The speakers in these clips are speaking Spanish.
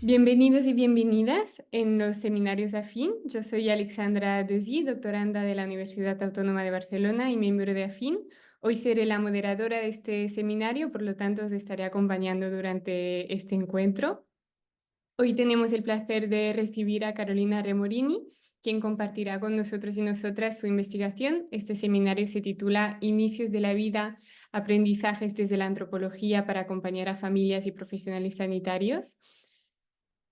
Bienvenidos y bienvenidas en los seminarios AFIN. Yo soy Alexandra Desi, doctoranda de la Universidad Autónoma de Barcelona y miembro de AFIN. Hoy seré la moderadora de este seminario, por lo tanto os estaré acompañando durante este encuentro. Hoy tenemos el placer de recibir a Carolina Remorini, quien compartirá con nosotros y nosotras su investigación. Este seminario se titula Inicios de la vida, aprendizajes desde la antropología para acompañar a familias y profesionales sanitarios.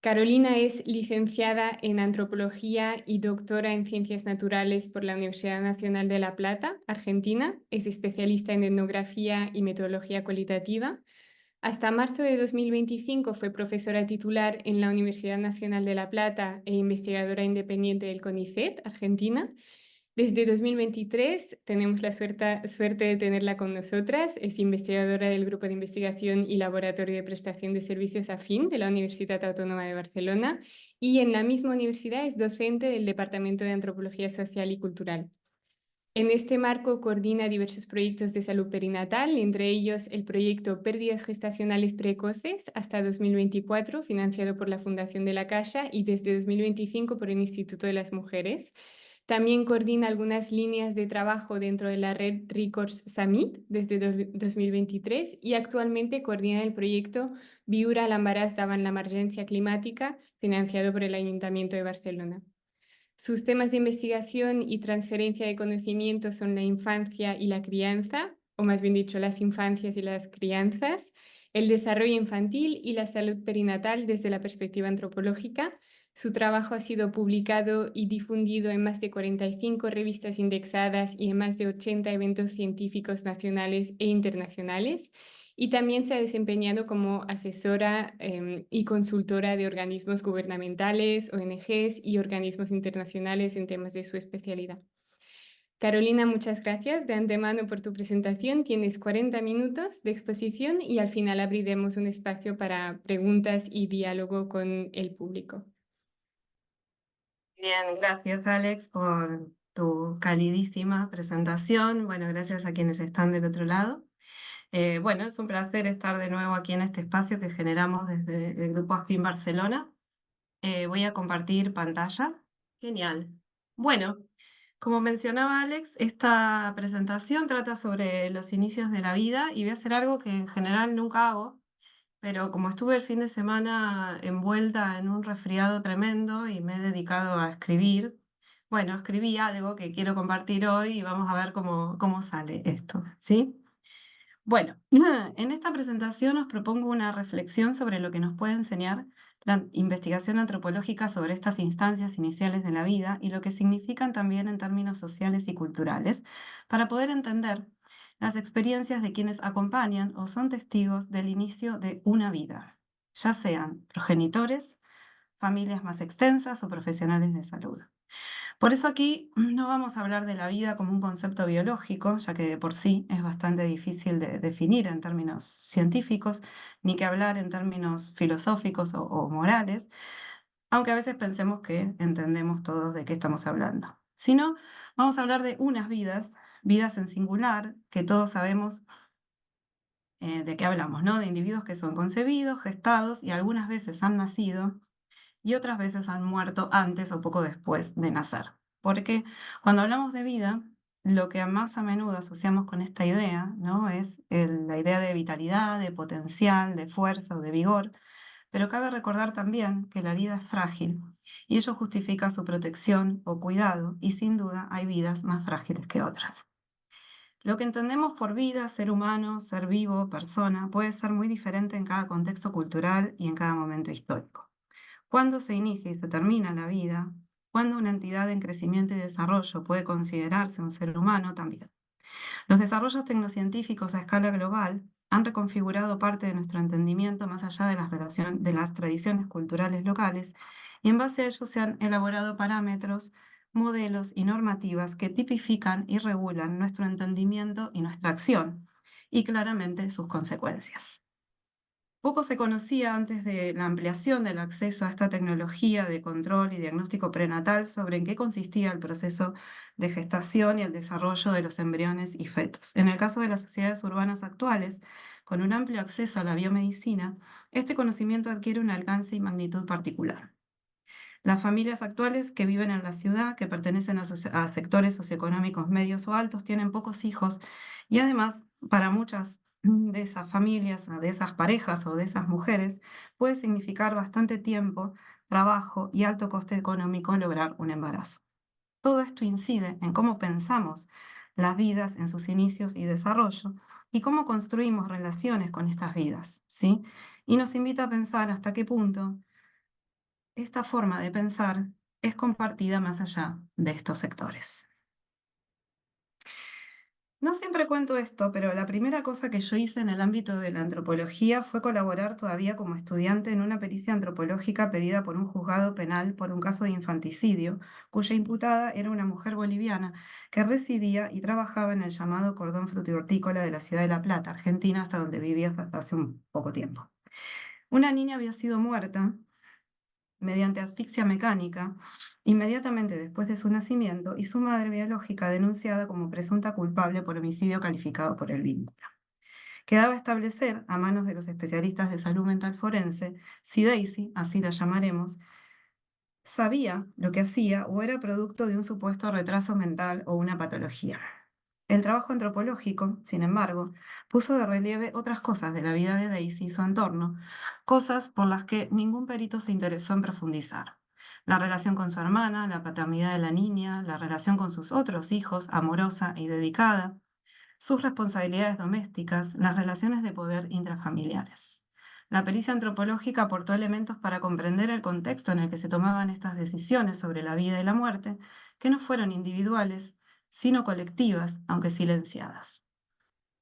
Carolina es licenciada en Antropología y doctora en Ciencias Naturales por la Universidad Nacional de La Plata, Argentina. Es especialista en etnografía y metodología cualitativa. Hasta marzo de 2025 fue profesora titular en la Universidad Nacional de La Plata e investigadora independiente del CONICET, Argentina. Desde 2023 tenemos la suerte de tenerla con nosotras. Es investigadora del Grupo de Investigación y Laboratorio de Prestación de Servicios AFIN de la Universidad Autónoma de Barcelona y en la misma universidad es docente del Departamento de Antropología Social y Cultural. En este marco coordina diversos proyectos de salud perinatal, entre ellos el proyecto Pérdidas Gestacionales Precoces hasta 2024, financiado por la Fundación de la Caixa, y desde 2025 por el Instituto de las Mujeres. También coordina algunas líneas de trabajo dentro de la red Records Summit desde 2023 y actualmente coordina el proyecto Viure a l'embaràs davant l'emergència climàtica, financiado por el Ayuntamiento de Barcelona. Sus temas de investigación y transferencia de conocimiento son la infancia y la crianza, o más bien dicho, las infancias y las crianzas, el desarrollo infantil y la salud perinatal desde la perspectiva antropológica. Su trabajo ha sido publicado y difundido en más de 45 revistas indexadas y en más de 80 eventos científicos nacionales e internacionales. Y también se ha desempeñado como asesora y consultora de organismos gubernamentales, ONGs y organismos internacionales en temas de su especialidad. Carolina, muchas gracias de antemano por tu presentación. Tienes 40 minutos de exposición y al final abriremos un espacio para preguntas y diálogo con el público. Bien, gracias Alex por tu calidísima presentación. Bueno, gracias a quienes están del otro lado. Bueno, es un placer estar de nuevo aquí en este espacio que generamos desde el Grupo AFIN Barcelona. Voy a compartir pantalla. Genial. Bueno, como mencionaba Alex, esta presentación trata sobre los inicios de la vida y voy a hacer algo que en general nunca hago, pero como estuve el fin de semana envuelta en un resfriado tremendo y me he dedicado a escribir, bueno, escribí algo que quiero compartir hoy y vamos a ver cómo sale esto, ¿sí? Bueno, en esta presentación os propongo una reflexión sobre lo que nos puede enseñar la investigación antropológica sobre estas instancias iniciales de la vida y lo que significan también en términos sociales y culturales, para poder entender las experiencias de quienes acompañan o son testigos del inicio de una vida, ya sean progenitores, familias más extensas o profesionales de salud. Por eso aquí no vamos a hablar de la vida como un concepto biológico, ya que de por sí es bastante difícil de definir en términos científicos, ni que hablar en términos filosóficos o morales, aunque a veces pensemos que entendemos todos de qué estamos hablando. Sino vamos a hablar de unas vidas, vidas en singular, que todos sabemos de qué hablamos, ¿no? De individuos que son concebidos, gestados y algunas veces han nacido y otras veces han muerto antes o poco después de nacer. Porque cuando hablamos de vida, lo que más a menudo asociamos con esta idea, ¿no? Es la idea de vitalidad, de potencial, de fuerza o de vigor, pero cabe recordar también que la vida es frágil y ello justifica su protección o cuidado y sin duda hay vidas más frágiles que otras. Lo que entendemos por vida, ser humano, ser vivo, persona, puede ser muy diferente en cada contexto cultural y en cada momento histórico. Cuándo se inicia y se termina la vida, cuándo una entidad en crecimiento y desarrollo puede considerarse un ser humano también. Los desarrollos tecnocientíficos a escala global han reconfigurado parte de nuestro entendimiento más allá de las tradiciones culturales locales y en base a ello se han elaborado parámetros, modelos y normativas que tipifican y regulan nuestro entendimiento y nuestra acción y claramente sus consecuencias. Poco se conocía antes de la ampliación del acceso a esta tecnología de control y diagnóstico prenatal sobre en qué consistía el proceso de gestación y el desarrollo de los embriones y fetos. En el caso de las sociedades urbanas actuales, con un amplio acceso a la biomedicina, este conocimiento adquiere un alcance y magnitud particular. Las familias actuales que viven en la ciudad, que pertenecen a sectores socioeconómicos medios o altos, tienen pocos hijos y además para muchas de esas familias, de esas parejas o de esas mujeres, puede significar bastante tiempo, trabajo y alto coste económico lograr un embarazo. Todo esto incide en cómo pensamos las vidas en sus inicios y desarrollo y cómo construimos relaciones con estas vidas, ¿sí? Y nos invita a pensar hasta qué punto esta forma de pensar es compartida más allá de estos sectores. No siempre cuento esto, pero la primera cosa que yo hice en el ámbito de la antropología fue colaborar todavía como estudiante en una pericia antropológica pedida por un juzgado penal por un caso de infanticidio, cuya imputada era una mujer boliviana que residía y trabajaba en el llamado cordón frutihortícola de la ciudad de La Plata, Argentina, hasta donde vivía hasta hace un poco tiempo. Una niña había sido muerta mediante asfixia mecánica inmediatamente después de su nacimiento y su madre biológica denunciada como presunta culpable por homicidio calificado por el vínculo. Quedaba establecer, a manos de los especialistas de salud mental forense, si Daisy, así la llamaremos, sabía lo que hacía o era producto de un supuesto retraso mental o una patología. El trabajo antropológico, sin embargo, puso de relieve otras cosas de la vida de Daisy y su entorno, cosas por las que ningún perito se interesó en profundizar. La relación con su hermana, la paternidad de la niña, la relación con sus otros hijos, amorosa y dedicada, sus responsabilidades domésticas, las relaciones de poder intrafamiliares. La pericia antropológica aportó elementos para comprender el contexto en el que se tomaban estas decisiones sobre la vida y la muerte, que no fueron individuales, sino colectivas, aunque silenciadas.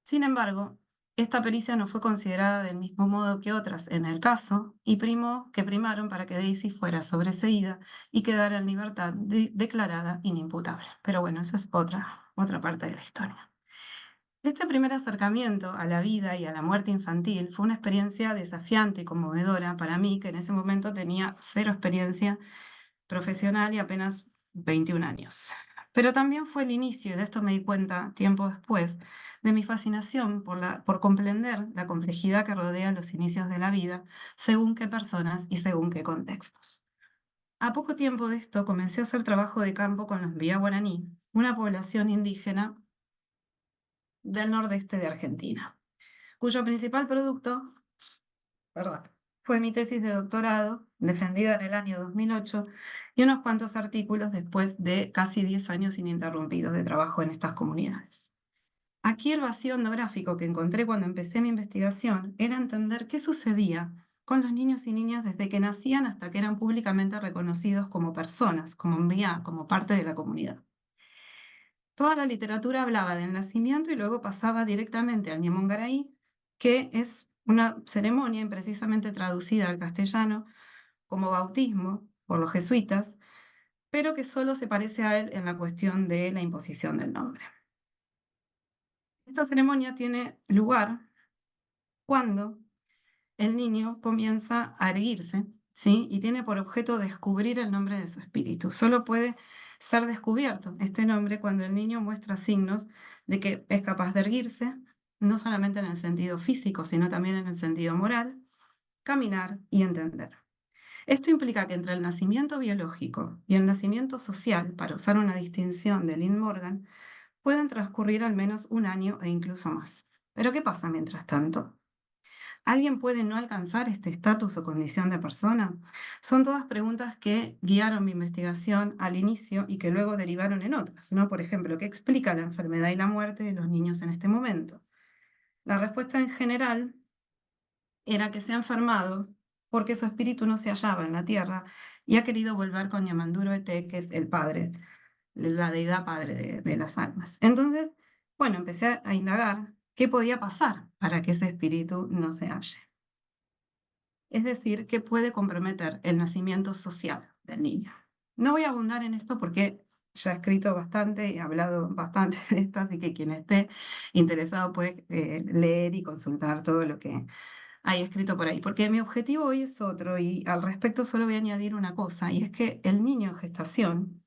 Sin embargo, esta pericia no fue considerada del mismo modo que otras en el caso y primaron para que Daisy fuera sobreseída y quedara en libertad declarada inimputable. Pero bueno, esa es otra parte de la historia. Este primer acercamiento a la vida y a la muerte infantil fue una experiencia desafiante y conmovedora para mí, que en ese momento tenía cero experiencia profesional y apenas 21 años. Pero también fue el inicio, y de esto me di cuenta tiempo después, de mi fascinación por comprender la complejidad que rodea los inicios de la vida, según qué personas y según qué contextos. A poco tiempo de esto comencé a hacer trabajo de campo con los Mbía Guaraní, una población indígena del nordeste de Argentina, cuyo principal producto, perdón, fue mi tesis de doctorado, defendida en el año 2008, y unos cuantos artículos después de casi 10 años ininterrumpidos de trabajo en estas comunidades. Aquí el vacío etnográfico que encontré cuando empecé mi investigación era entender qué sucedía con los niños y niñas desde que nacían hasta que eran públicamente reconocidos como personas, como Mbía, como parte de la comunidad. Toda la literatura hablaba del nacimiento y luego pasaba directamente al Ñemongaray, que es una ceremonia imprecisamente traducida al castellano como bautismo por los jesuitas, pero que solo se parece a él en la cuestión de la imposición del nombre. Esta ceremonia tiene lugar cuando el niño comienza a erguirse, ¿sí? Y tiene por objeto descubrir el nombre de su espíritu. Solo puede ser descubierto este nombre cuando el niño muestra signos de que es capaz de erguirse, no solamente en el sentido físico, sino también en el sentido moral, caminar y entender. Esto implica que entre el nacimiento biológico y el nacimiento social, para usar una distinción de Lynn Morgan, pueden transcurrir al menos un año e incluso más. Pero ¿qué pasa mientras tanto? ¿Alguien puede no alcanzar este estatus o condición de persona? Son todas preguntas que guiaron mi investigación al inicio y que luego derivaron en otras, ¿no? Por ejemplo, ¿qué explica la enfermedad y la muerte de los niños en este momento? La respuesta en general era que se ha enfermado porque su espíritu no se hallaba en la tierra y ha querido volver con Yamanduro Ete, que es el padre, la deidad padre de las almas. Entonces, bueno, empecé a indagar qué podía pasar para que ese espíritu no se halle. Es decir, que puede comprometer el nacimiento social del niño. No voy a abundar en esto porque ya he escrito bastante y he hablado bastante de esto, así que quien esté interesado puede leer y consultar todo lo que hay escrito por ahí, porque mi objetivo hoy es otro y al respecto solo voy a añadir una cosa, y es que el niño en gestación,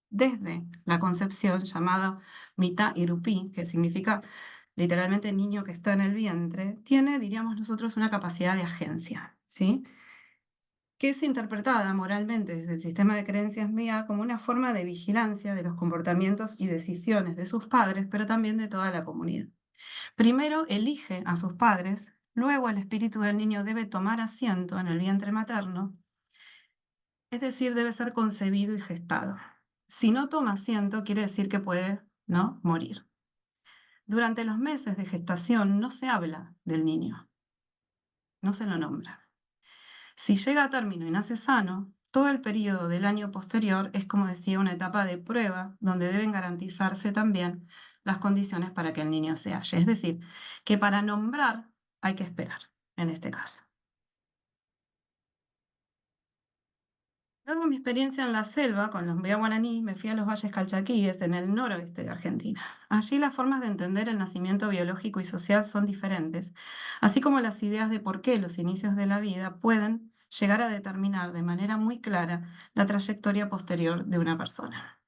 desde la concepción llamada Mita Irupí, que significa literalmente niño que está en el vientre, tiene, diríamos nosotros, una capacidad de agencia, ¿sí? Que es interpretada moralmente desde el sistema de creencias MIA como una forma de vigilancia de los comportamientos y decisiones de sus padres, pero también de toda la comunidad. Primero elige a sus padres, luego el espíritu del niño debe tomar asiento en el vientre materno, es decir, debe ser concebido y gestado. Si no toma asiento, quiere decir que puede, ¿no?, morir. Durante los meses de gestación no se habla del niño, no se lo nombra. Si llega a término y nace sano, todo el periodo del año posterior es, como decía, una etapa de prueba donde deben garantizarse también las condiciones para que el niño se halle. Es decir, que para nombrar hay que esperar, en este caso. Luego de mi experiencia en la selva con los Mbea guaraní, me fui a los valles calchaquíes en el noroeste de Argentina. Allí las formas de entender el nacimiento biológico y social son diferentes, así como las ideas de por qué los inicios de la vida pueden llegar a determinar de manera muy clara la trayectoria posterior de una persona.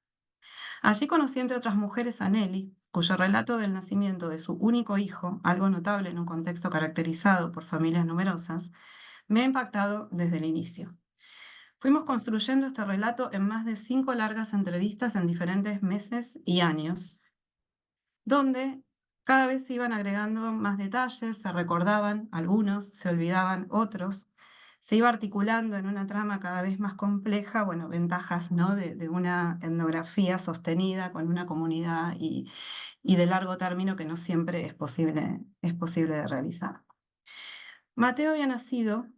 Allí conocí entre otras mujeres a Nelly, cuyo relato del nacimiento de su único hijo, algo notable en un contexto caracterizado por familias numerosas, me ha impactado desde el inicio. Fuimos construyendo este relato en más de 5 largas entrevistas en diferentes meses y años, donde cada vez se iban agregando más detalles, se recordaban algunos, se olvidaban otros, se iba articulando en una trama cada vez más compleja, bueno, ventajas, ¿no?, de una etnografía sostenida con una comunidad y de largo término que no siempre es posible de realizar. Mateo había nacido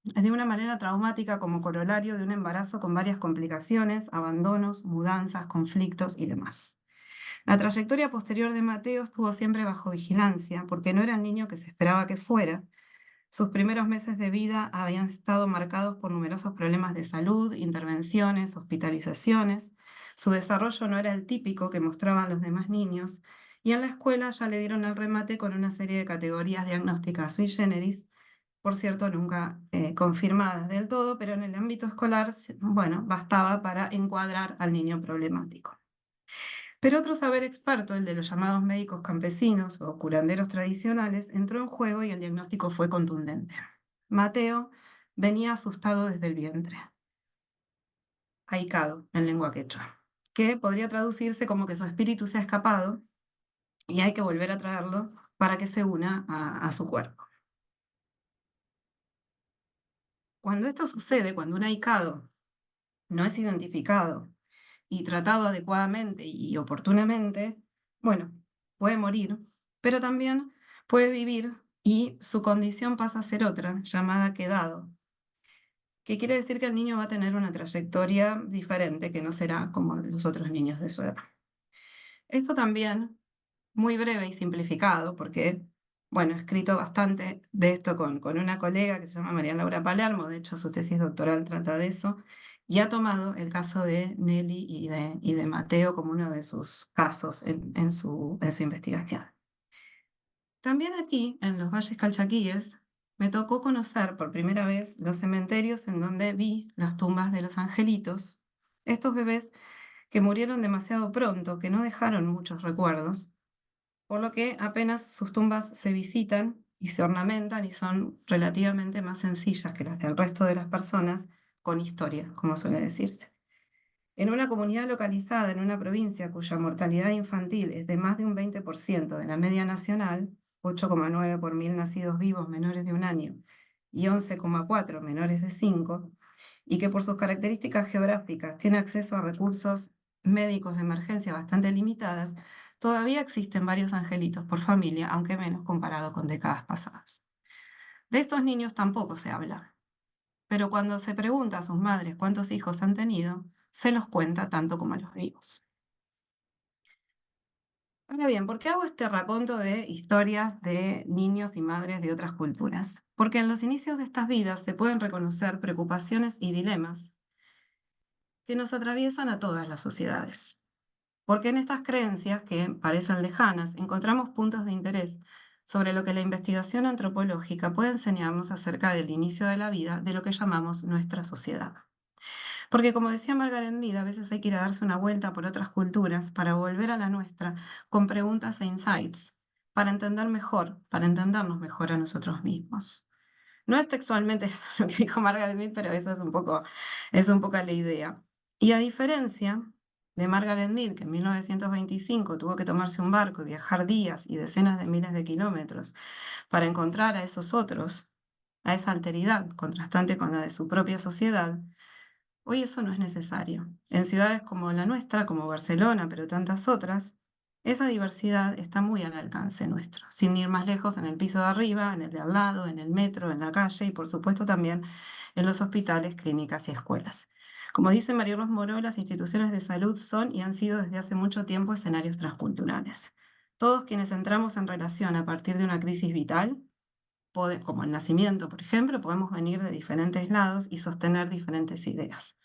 de una manera traumática como corolario de un embarazo con varias complicaciones, abandonos, mudanzas, conflictos y demás. La trayectoria posterior de Mateo estuvo siempre bajo vigilancia porque no era el niño que se esperaba que fuera. Sus primeros meses de vida habían estado marcados por numerosos problemas de salud, intervenciones, hospitalizaciones. Su desarrollo no era el típico que mostraban los demás niños y en la escuela ya le dieron el remate con una serie de categorías diagnósticas sui generis, por cierto, nunca confirmadas del todo, pero en el ámbito escolar, bueno, bastaba para encuadrar al niño problemático. Pero otro saber experto, el de los llamados médicos campesinos o curanderos tradicionales, entró en juego y el diagnóstico fue contundente. Mateo venía asustado desde el vientre, ahicado en lengua quechua, que podría traducirse como que su espíritu se ha escapado y hay que volver a traerlo para que se una a su cuerpo. Cuando esto sucede, cuando un ahicado no es identificado y tratado adecuadamente y oportunamente, bueno, puede morir, pero también puede vivir y su condición pasa a ser otra, llamada quedado, que quiere decir que el niño va a tener una trayectoria diferente, que no será como los otros niños de su edad. Esto también, muy breve y simplificado, porque, bueno, he escrito bastante de esto con una colega que se llama María Laura Palermo, de hecho su tesis doctoral trata de eso, y ha tomado el caso de Nelly y de Mateo como uno de sus casos en su investigación. También aquí, en los valles calchaquíes, me tocó conocer por primera vez los cementerios en donde vi las tumbas de los angelitos, estos bebés que murieron demasiado pronto, que no dejaron muchos recuerdos, por lo que apenas sus tumbas se visitan y se ornamentan y son relativamente más sencillas que las del resto de las personas, con historia, como suele decirse. En una comunidad localizada en una provincia cuya mortalidad infantil es de más de un 20% de la media nacional, 8,9 por 1000 nacidos vivos menores de un año y 11,4 menores de 5, y que por sus características geográficas tiene acceso a recursos médicos de emergencia bastante limitadas, todavía existen varios angelitos por familia, aunque menos comparado con décadas pasadas. De estos niños tampoco se habla, pero cuando se pregunta a sus madres cuántos hijos han tenido, se los cuenta tanto como a los vivos. Ahora bien, ¿por qué hago este raconto de historias de niños y madres de otras culturas? Porque en los inicios de estas vidas se pueden reconocer preocupaciones y dilemas que nos atraviesan a todas las sociedades. Porque en estas creencias, que parecen lejanas, encontramos puntos de interés sobre lo que la investigación antropológica puede enseñarnos acerca del inicio de la vida de lo que llamamos nuestra sociedad. Porque como decía Margaret Mead, a veces hay que ir a darse una vuelta por otras culturas para volver a la nuestra con preguntas e insights para entender mejor, para entendernos mejor a nosotros mismos. No es textualmente eso lo que dijo Margaret Mead, pero esa es un poco la idea. Y a diferencia de Margaret Mead, que en 1925 tuvo que tomarse un barco y viajar días y decenas de miles de kilómetros para encontrar a esos otros, a esa alteridad contrastante con la de su propia sociedad, hoy eso no es necesario. En ciudades como la nuestra, como Barcelona, pero tantas otras, esa diversidad está muy al alcance nuestro, sin ir más lejos en el piso de arriba, en el de al lado, en el metro, en la calle y por supuesto también en los hospitales, clínicas y escuelas. Como dice María Ros Moró, las instituciones de salud son y han sido desde hace mucho tiempo escenarios transculturales. Todos quienes entramos en relación a partir de una crisis vital, como el nacimiento, por ejemplo, podemos venir de diferentes lados y sostener diferentes ideas.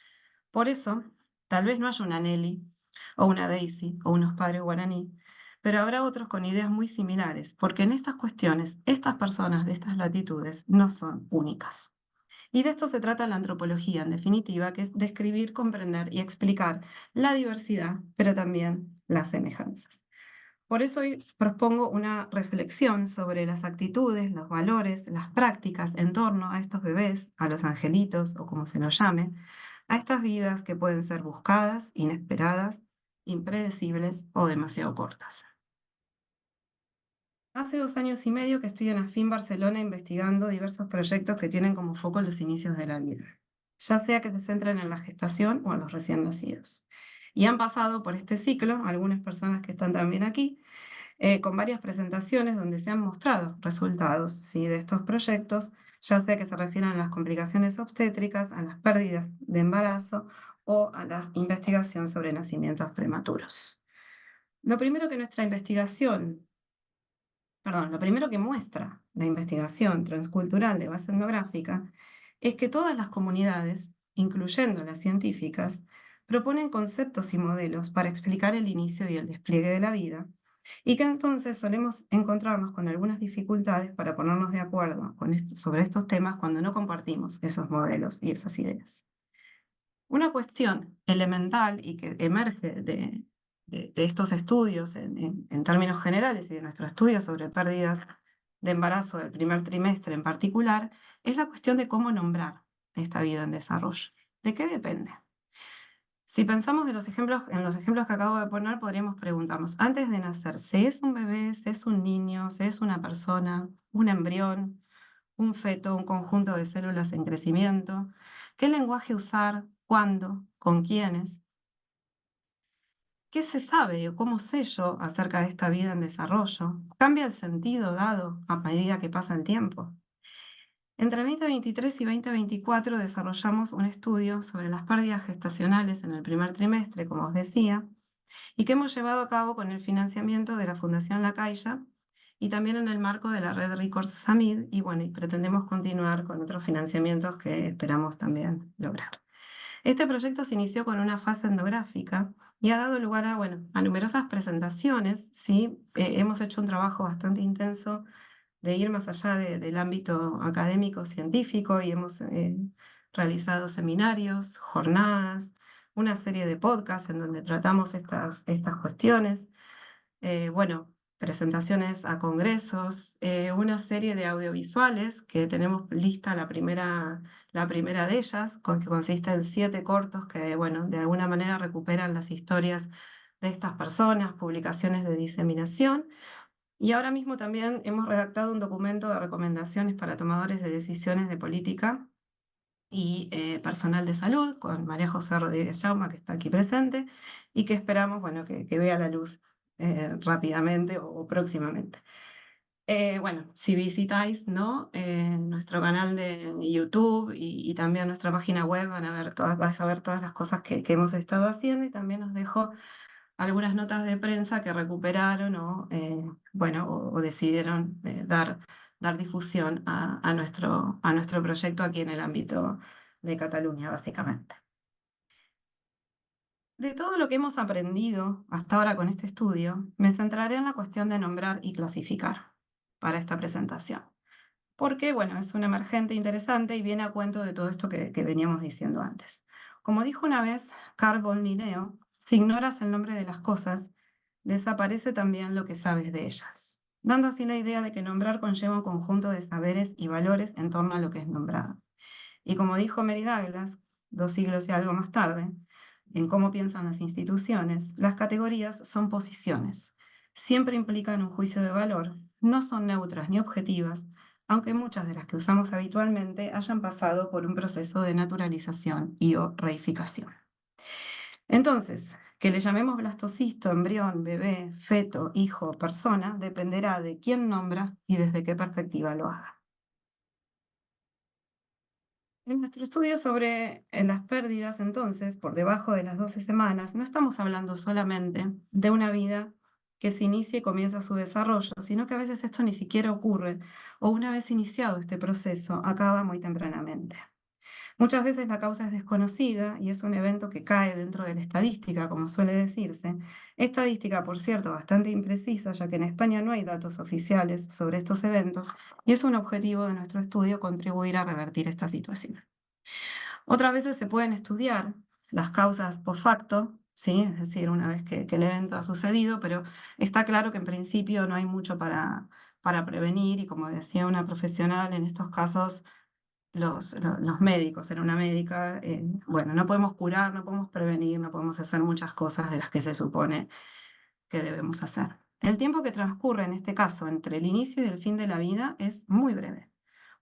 Por eso, tal vez no haya una Nelly o una Daisy o unos padres guaraní, pero habrá otros con ideas muy similares, porque en estas cuestiones, estas personas de estas latitudes no son únicas. Y de esto se trata la antropología, en definitiva, que es describir, comprender y explicar la diversidad, pero también las semejanzas. Por eso hoy propongo una reflexión sobre las actitudes, los valores, las prácticas en torno a estos bebés, a los angelitos o como se los llame, a estas vidas que pueden ser buscadas, inesperadas, impredecibles o demasiado cortas. Hace 2 años y medio que estoy en AFIN Barcelona investigando diversos proyectos que tienen como foco los inicios de la vida, ya sea que se centren en la gestación o en los recién nacidos. Y han pasado por este ciclo algunas personas que están también aquí, con varias presentaciones donde se han mostrado resultados, ¿sí?, de estos proyectos, ya sea que se refieran a las complicaciones obstétricas, a las pérdidas de embarazo o a la investigación sobre nacimientos prematuros. Lo primero que nuestra investigación, perdón, lo primero que muestra la investigación transcultural de base etnográfica es que todas las comunidades, incluyendo las científicas, proponen conceptos y modelos para explicar el inicio y el despliegue de la vida, y que entonces solemos encontrarnos con algunas dificultades para ponernos de acuerdo sobre estos temas cuando no compartimos esos modelos y esas ideas. Una cuestión elemental y que emerge de estos estudios en términos generales y de nuestro estudio sobre pérdidas de embarazo del primer trimestre en particular es la cuestión de cómo nombrar esta vida en desarrollo. ¿De qué depende? Si pensamos en los ejemplos que acabo de poner, podríamos preguntarnos, antes de nacer, ¿se es un bebé, se es un niño, se es una persona, un embrión, un feto, un conjunto de células en crecimiento? ¿Qué lenguaje usar? ¿Cuándo? ¿Con quiénes? ¿Qué se sabe o cómo sé yo acerca de esta vida en desarrollo? ¿Cambia el sentido dado a medida que pasa el tiempo? Entre 2023 y 2024 desarrollamos un estudio sobre las pérdidas gestacionales en el primer trimestre, como os decía, y que hemos llevado a cabo con el financiamiento de la Fundación La Caixa y también en el marco de la red Records Samid, y bueno, y pretendemos continuar con otros financiamientos que esperamos también lograr. Este proyecto se inició con una fase etnográfica y ha dado lugar a, bueno, a numerosas presentaciones, ¿sí? Hemos hecho un trabajo bastante intenso de ir más allá del ámbito académico científico y hemos realizado seminarios, jornadas, una serie de podcasts en donde tratamos estas cuestiones, bueno, presentaciones a congresos, una serie de audiovisuales que tenemos lista la primera de ellas, que consiste en 7 cortos que, bueno, de alguna manera recuperan las historias de estas personas, publicaciones de diseminación. Y ahora mismo también hemos redactado un documento de recomendaciones para tomadores de decisiones de política y personal de salud con María José Rodríguez Jauma, que está aquí presente, y que esperamos, bueno, que vea la luz rápidamente o próximamente. Bueno, si visitáis, ¿no?, nuestro canal de YouTube y también nuestra página web, vas a ver todas las cosas que hemos estado haciendo, y también os dejo algunas notas de prensa que recuperaron bueno, o decidieron dar difusión a nuestro proyecto aquí en el ámbito de Cataluña, básicamente. De todo lo que hemos aprendido hasta ahora con este estudio, me centraré en la cuestión de nombrar y clasificar para esta presentación, porque, bueno, es un emergente interesante y viene a cuento de todo esto que veníamos diciendo antes. Como dijo una vez Carl von Linneo, si ignoras el nombre de las cosas, desaparece también lo que sabes de ellas. dando así la idea de que nombrar conlleva un conjunto de saberes y valores en torno a lo que es nombrado. Y como dijo Mary Douglas, 2 siglos y algo más tarde, en cómo piensan las instituciones, las categorías son posiciones. Siempre implican un juicio de valor, no son neutras ni objetivas, aunque muchas de las que usamos habitualmente hayan pasado por un proceso de naturalización y o reificación. Entonces, que le llamemos blastocisto, embrión, bebé, feto, hijo, persona, dependerá de quién nombra y desde qué perspectiva lo haga. En nuestro estudio sobre las pérdidas, entonces, por debajo de las 12 semanas, no estamos hablando solamente de una vida que se inicia y comienza su desarrollo, sino que a veces esto ni siquiera ocurre, o una vez iniciado este proceso, acaba muy tempranamente. Muchas veces la causa es desconocida y es un evento que cae dentro de la estadística, como suele decirse. Estadística, por cierto, bastante imprecisa, ya que en España no hay datos oficiales sobre estos eventos y es un objetivo de nuestro estudio contribuir a revertir esta situación. Otras veces se pueden estudiar las causas post facto, ¿sí? Es decir, una vez que el evento ha sucedido, pero está claro que en principio no hay mucho para prevenir y como decía una profesional, en estos casos los médicos, era una médica, bueno, no podemos curar, no podemos prevenir, no podemos hacer muchas cosas de las que se supone que debemos hacer. El tiempo que transcurre en este caso entre el inicio y el fin de la vida es muy breve.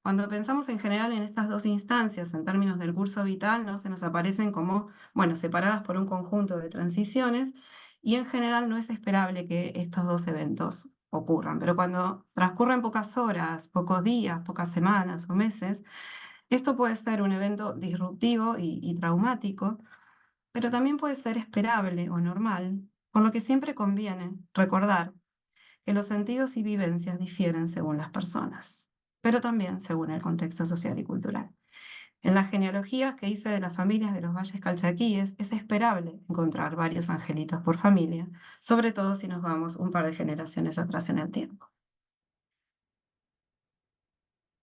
Cuando pensamos en general en estas dos instancias, en términos del curso vital, ¿no? Se nos aparecen como, bueno, separadas por un conjunto de transiciones y en general no es esperable que estos dos eventos ocurran. Pero cuando transcurren pocas horas, pocos días, pocas semanas o meses, esto puede ser un evento disruptivo y traumático, pero también puede ser esperable o normal, por lo que siempre conviene recordar que los sentidos y vivencias difieren según las personas, pero también según el contexto social y cultural. En las genealogías que hice de las familias de los valles calchaquíes, es esperable encontrar varios angelitos por familia, sobre todo si nos vamos un par de generaciones atrás en el tiempo.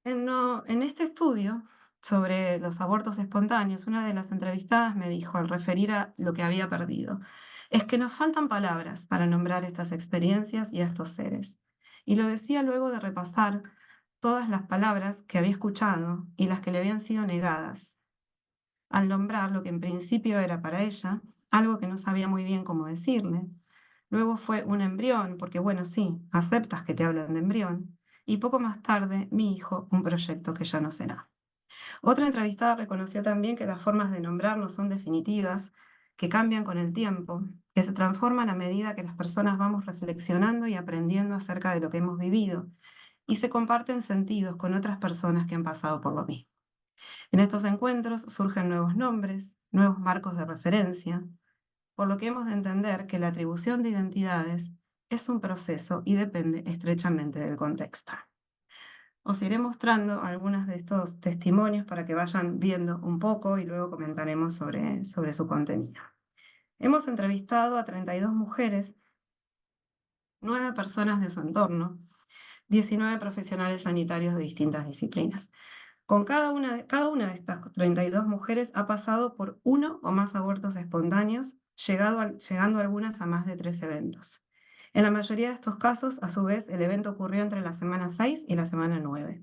En este estudio sobre los abortos espontáneos, una de las entrevistadas me dijo, al referir a lo que había perdido, es que nos faltan palabras para nombrar estas experiencias y a estos seres. Y lo decía luego de repasar todas las palabras que había escuchado y las que le habían sido negadas, al nombrar lo que en principio era para ella, algo que no sabía muy bien cómo decirle. Luego fue un embrión, porque bueno, sí, aceptas que te hablan de embrión. Y poco más tarde, mi hijo, un proyecto que ya no será. Otra entrevistada reconoció también que las formas de nombrar no son definitivas, que cambian con el tiempo, que se transforman a medida que las personas vamos reflexionando y aprendiendo acerca de lo que hemos vivido, y se comparten sentidos con otras personas que han pasado por lo mismo. En estos encuentros surgen nuevos nombres, nuevos marcos de referencia, por lo que hemos de entender que la atribución de identidades es un proceso y depende estrechamente del contexto. Os iré mostrando algunos de estos testimonios para que vayan viendo un poco y luego comentaremos sobre su contenido. Hemos entrevistado a 32 mujeres, 9 personas de su entorno, 19 profesionales sanitarios de distintas disciplinas. Con cada una de estas 32 mujeres ha pasado por uno o más abortos espontáneos, llegando algunas a más de 3 eventos. En la mayoría de estos casos, a su vez, el evento ocurrió entre la semana 6 y la semana 9.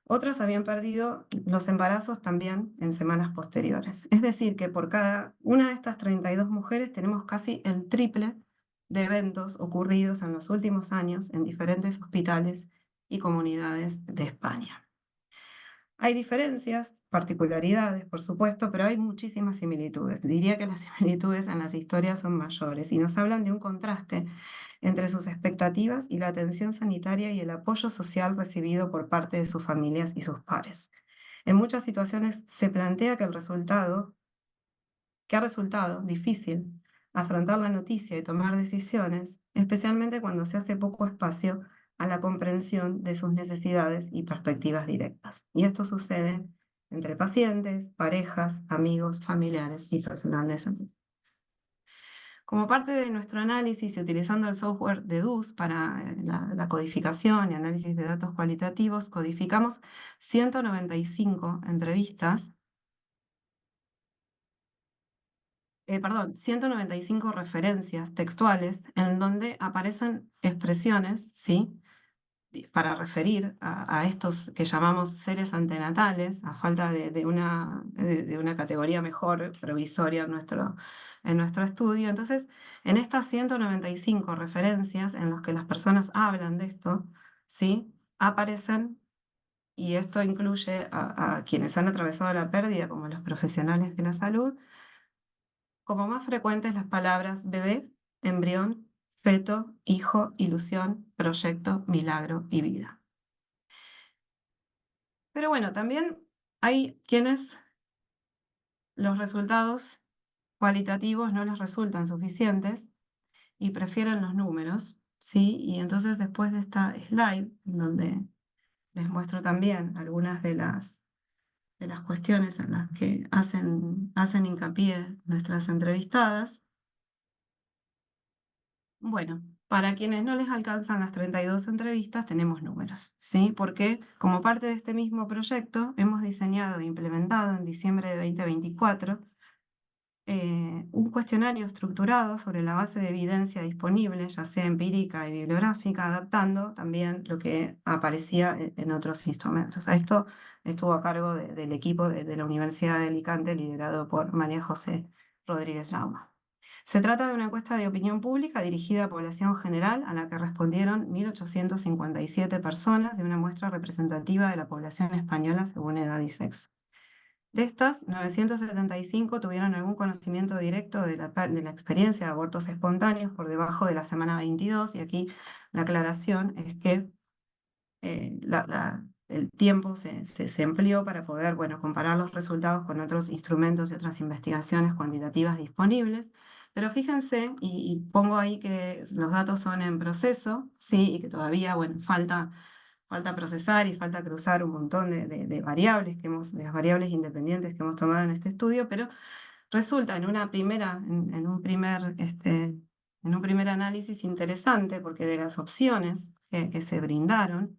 Otras habían perdido los embarazos también en semanas posteriores. Es decir, que por cada una de estas 32 mujeres tenemos casi el triple de eventos ocurridos en los últimos años en diferentes hospitales y comunidades de España. Hay diferencias, particularidades, por supuesto, pero hay muchísimas similitudes. Diría que las similitudes en las historias son mayores y nos hablan de un contraste entre sus expectativas y la atención sanitaria y el apoyo social recibido por parte de sus familias y sus pares. En muchas situaciones se plantea que ha resultado difícil afrontar la noticia y tomar decisiones, especialmente cuando se hace poco espacio a la comprensión de sus necesidades y perspectivas directas. Y esto sucede entre pacientes, parejas, amigos, familiares y personal de salud. Como parte de nuestro análisis y utilizando el software de DUS para la codificación y análisis de datos cualitativos, codificamos 195 entrevistas, 195 referencias textuales en donde aparecen expresiones, ¿sí? para referir a estos que llamamos seres antenatales, a falta de una categoría mejor, provisoria en nuestro estudio. Entonces, en estas 195 referencias en las que las personas hablan de esto, ¿sí? Aparecen, y esto incluye a quienes han atravesado la pérdida, como los profesionales de la salud, como más frecuentes las palabras bebé, embrión, feto, hijo, ilusión, proyecto, milagro y vida. Pero bueno, también hay quienes los resultados cualitativos no les resultan suficientes y prefieren los números, ¿sí? Y entonces después de esta slide, en donde les muestro también algunas de las cuestiones en las que hacen hincapié nuestras entrevistadas. Bueno, para quienes no les alcanzan las 32 entrevistas, tenemos números, ¿sí? Porque como parte de este mismo proyecto, hemos diseñado e implementado en diciembre de 2024 un cuestionario estructurado sobre la base de evidencia disponible, ya sea empírica y bibliográfica, adaptando también lo que aparecía en otros instrumentos. A esto estuvo a cargo del equipo de la Universidad de Alicante, liderado por María José Rodríguez Jauma. Se trata de una encuesta de opinión pública dirigida a población general, a la que respondieron 1.857 personas de una muestra representativa de la población española según edad y sexo. De estas, 975 tuvieron algún conocimiento directo de la experiencia de abortos espontáneos por debajo de la semana 22, y aquí la aclaración es que el tiempo se amplió para poder, bueno, comparar los resultados con otros instrumentos y otras investigaciones cuantitativas disponibles. Pero fíjense, y pongo ahí que los datos son en proceso, ¿sí? Y que todavía, bueno, falta procesar y falta cruzar un montón de variables de las variables independientes que hemos tomado en este estudio, pero resulta en un primer análisis interesante, porque de las opciones que se brindaron,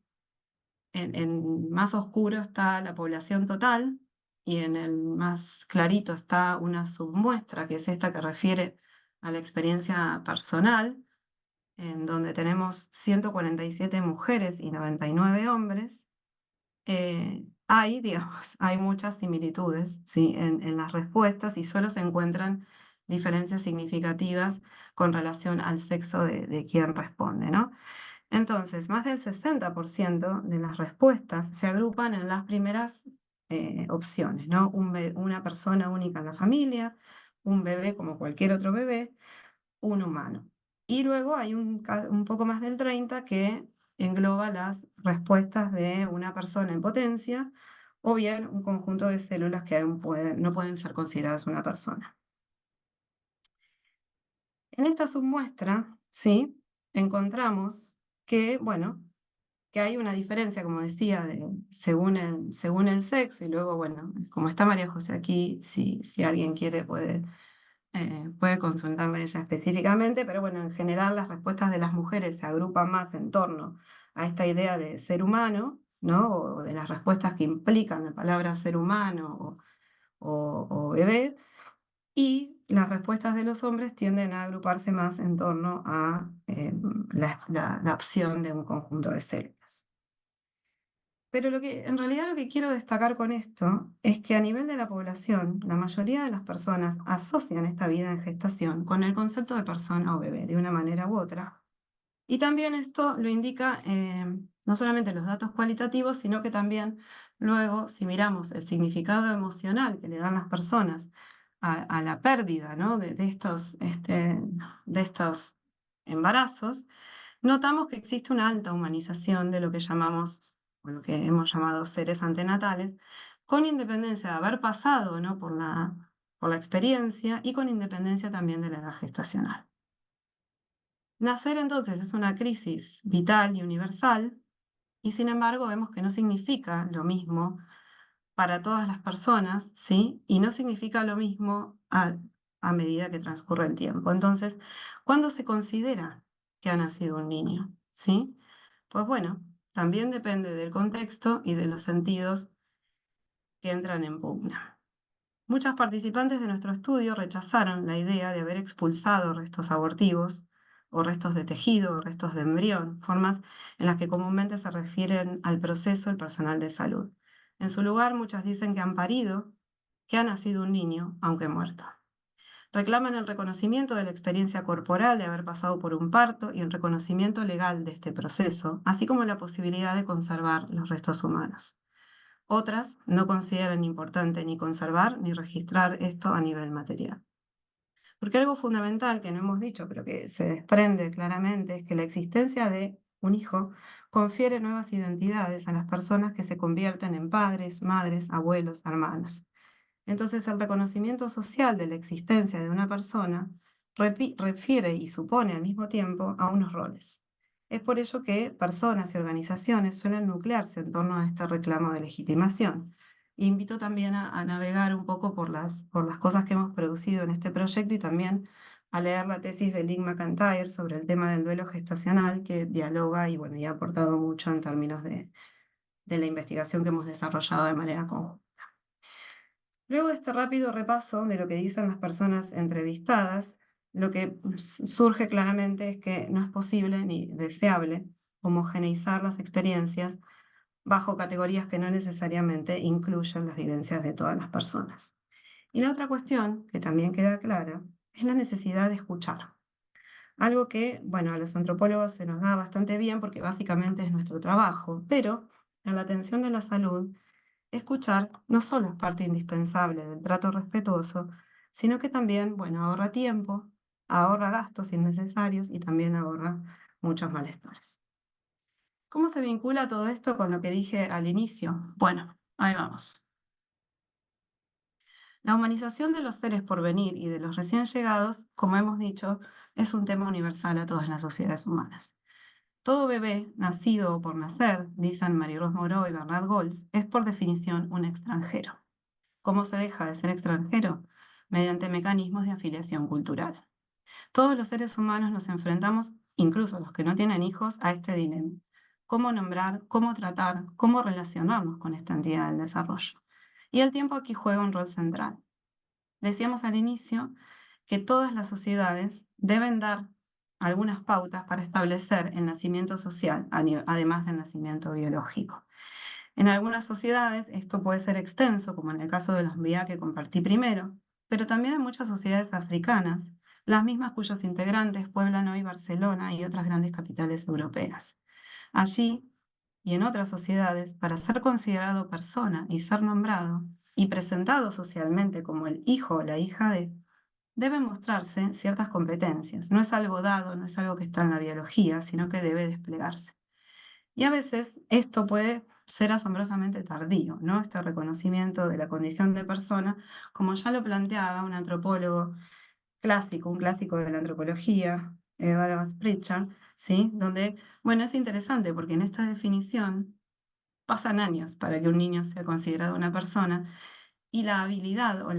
en más oscuro está la población total y en el más clarito está una submuestra, que es esta que refiere a la experiencia personal, en donde tenemos 147 mujeres y 99 hombres. Digamos, hay muchas similitudes, ¿sí? en las respuestas, y solo se encuentran diferencias significativas con relación al sexo de quien responde, ¿no? Entonces, más del 60% de las respuestas se agrupan en las primeras opciones, ¿no? Una persona única en la familia, un bebé como cualquier otro bebé, un humano. Y luego hay un poco más del 30% que engloba las respuestas de una persona en potencia, o bien un conjunto de células que no pueden ser consideradas una persona. En esta submuestra, ¿sí? Encontramos que, bueno, que hay una diferencia, como decía, según el sexo, y luego, bueno, como está María José aquí, si alguien quiere puede consultarla a ella específicamente, pero bueno, en general las respuestas de las mujeres se agrupan más en torno a esta idea de ser humano, ¿no? O de las respuestas que implican la palabra ser humano o bebé, y las respuestas de los hombres tienden a agruparse más en torno a la opción de un conjunto de células. Pero en realidad lo que quiero destacar con esto es que a nivel de la población, la mayoría de las personas asocian esta vida en gestación con el concepto de persona o bebé, de una manera u otra. Y también esto lo indica no solamente los datos cualitativos, sino que también luego, si miramos el significado emocional que le dan las personas a la pérdida, ¿no? de estos embarazos, notamos que existe una alta humanización de lo que llamamos, o lo que hemos llamado seres antenatales, con independencia de haber pasado, ¿no? por la experiencia, y con independencia también de la edad gestacional. Nacer entonces es una crisis vital y universal, y sin embargo vemos que no significa lo mismo para todas las personas, ¿sí? Y no significa lo mismo a medida que transcurre el tiempo. Entonces, ¿cuándo se considera que ha nacido un niño? ¿Sí? Pues bueno, también depende del contexto y de los sentidos que entran en pugna. Muchas participantes de nuestro estudio rechazaron la idea de haber expulsado restos abortivos o restos de tejido, o restos de embrión, formas en las que comúnmente se refieren al proceso el personal de salud. En su lugar, muchas dicen que han parido, que ha nacido un niño, aunque muerto. Reclaman el reconocimiento de la experiencia corporal de haber pasado por un parto y el reconocimiento legal de este proceso, así como la posibilidad de conservar los restos humanos. Otras no consideran importante ni conservar ni registrar esto a nivel material. Porque algo fundamental que no hemos dicho, pero que se desprende claramente, es que la existencia de un hijo confiere nuevas identidades a las personas que se convierten en padres, madres, abuelos, hermanos. Entonces, el reconocimiento social de la existencia de una persona refiere y supone al mismo tiempo a unos roles. Es por ello que personas y organizaciones suelen nuclearse en torno a este reclamo de legitimación. Invito también a navegar un poco por las cosas que hemos producido en este proyecto y también a leer la tesis de Lynn McIntyre sobre el tema del duelo gestacional, que dialoga y, bueno, y ha aportado mucho en términos de la investigación que hemos desarrollado de manera conjunta. Luego de este rápido repaso de lo que dicen las personas entrevistadas, lo que surge claramente es que no es posible ni deseable homogeneizar las experiencias bajo categorías que no necesariamente incluyan las vivencias de todas las personas. Y la otra cuestión, que también queda clara, es la necesidad de escuchar. Algo que, bueno, a los antropólogos se nos da bastante bien porque básicamente es nuestro trabajo, pero en la atención de la salud, escuchar no solo es parte indispensable del trato respetuoso, sino que también, bueno, ahorra tiempo, ahorra gastos innecesarios y también ahorra muchos malestares. ¿Cómo se vincula todo esto con lo que dije al inicio? Bueno, ahí vamos. La humanización de los seres por venir y de los recién llegados, como hemos dicho, es un tema universal a todas las sociedades humanas. Todo bebé, nacido o por nacer, dicen Marie-Rose Moreau y Bernard Goltz, es por definición un extranjero. ¿Cómo se deja de ser extranjero? Mediante mecanismos de afiliación cultural. Todos los seres humanos nos enfrentamos, incluso los que no tienen hijos, a este dilema. ¿Cómo nombrar, cómo tratar, cómo relacionarnos con esta entidad del desarrollo? Y el tiempo aquí juega un rol central. Decíamos al inicio que todas las sociedades deben dar algunas pautas para establecer el nacimiento social, además del nacimiento biológico. En algunas sociedades esto puede ser extenso, como en el caso de los MBA que compartí primero, pero también en muchas sociedades africanas, las mismas cuyos integrantes pueblan hoy Barcelona y otras grandes capitales europeas. Allí y en otras sociedades, para ser considerado persona y ser nombrado y presentado socialmente como el hijo o la hija de, deben mostrarse ciertas competencias. No es algo dado, no es algo que está en la biología, sino que debe desplegarse. Y a veces esto puede ser asombrosamente tardío, ¿no? Este reconocimiento de la condición de persona, como ya lo planteaba un antropólogo clásico, un clásico de la antropología, Edward Pritchard, ¿sí? Donde, bueno, es interesante porque en esta definición pasan años para que un niño sea considerado una persona y la habilidad o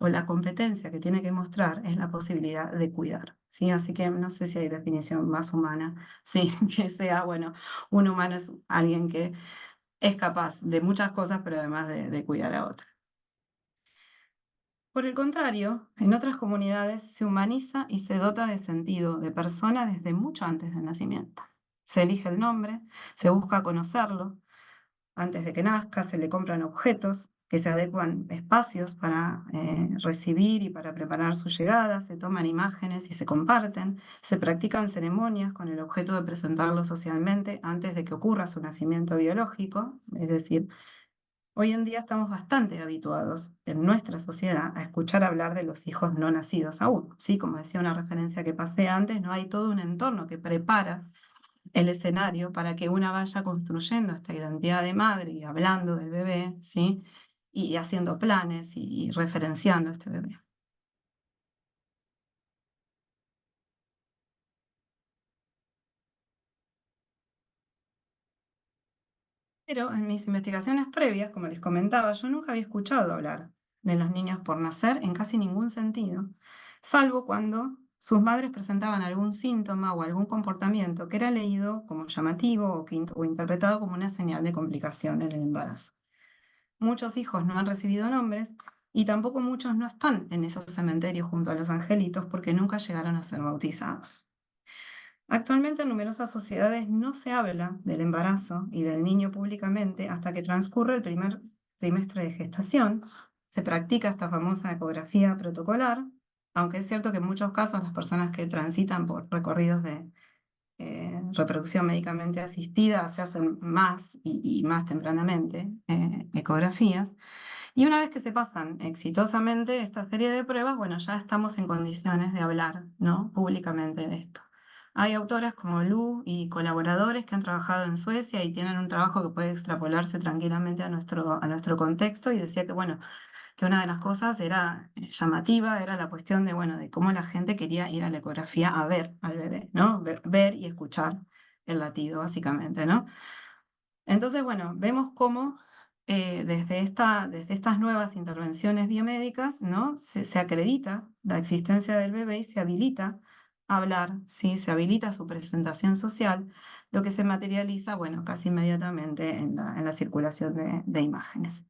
la competencia que tiene que mostrar es la posibilidad de cuidar, ¿sí? Así que no sé si hay definición más humana, sí, que sea, bueno, un humano es alguien que es capaz de muchas cosas, pero además de cuidar a otros. Por el contrario, en otras comunidades se humaniza y se dota de sentido de persona desde mucho antes del nacimiento. Se elige el nombre, se busca conocerlo, antes de que nazca, se le compran objetos que se adecuan espacios para recibir y para preparar su llegada, se toman imágenes y se comparten, se practican ceremonias con el objeto de presentarlo socialmente antes de que ocurra su nacimiento biológico, es decir, hoy en día estamos bastante habituados en nuestra sociedad a escuchar hablar de los hijos no nacidos aún. Sí, como decía una referencia que pasé antes, no hay todo un entorno que prepara el escenario para que una vaya construyendo esta identidad de madre y hablando del bebé, ¿sí? Y haciendo planes y referenciando a este bebé. Pero en mis investigaciones previas, como les comentaba, yo nunca había escuchado hablar de los niños por nacer en casi ningún sentido, salvo cuando sus madres presentaban algún síntoma o algún comportamiento que era leído como llamativo o interpretado como una señal de complicación en el embarazo. Muchos hijos no han recibido nombres y tampoco muchos no están en esos cementerios junto a los angelitos porque nunca llegaron a ser bautizados. Actualmente en numerosas sociedades no se habla del embarazo y del niño públicamente hasta que transcurre el primer trimestre de gestación. Se practica esta famosa ecografía protocolar, aunque es cierto que en muchos casos las personas que transitan por recorridos de reproducción médicamente asistida se hacen más y más tempranamente ecografías. Y una vez que se pasan exitosamente esta serie de pruebas, bueno, ya estamos en condiciones de hablar, ¿no? Públicamente de esto. Hay autoras como Lu y colaboradores que han trabajado en Suecia y tienen un trabajo que puede extrapolarse tranquilamente a nuestro contexto y decía que, bueno, que una de las cosas era llamativa, era la cuestión de, bueno, de cómo la gente quería ir a la ecografía a ver al bebé, ¿no? Ver y escuchar el latido, básicamente, ¿no? Entonces, bueno, vemos cómo desde estas nuevas intervenciones biomédicas, ¿no? Se acredita la existencia del bebé y se habilita a hablar, ¿sí? Se habilita su presentación social, lo que se materializa, bueno, casi inmediatamente en la circulación de imágenes.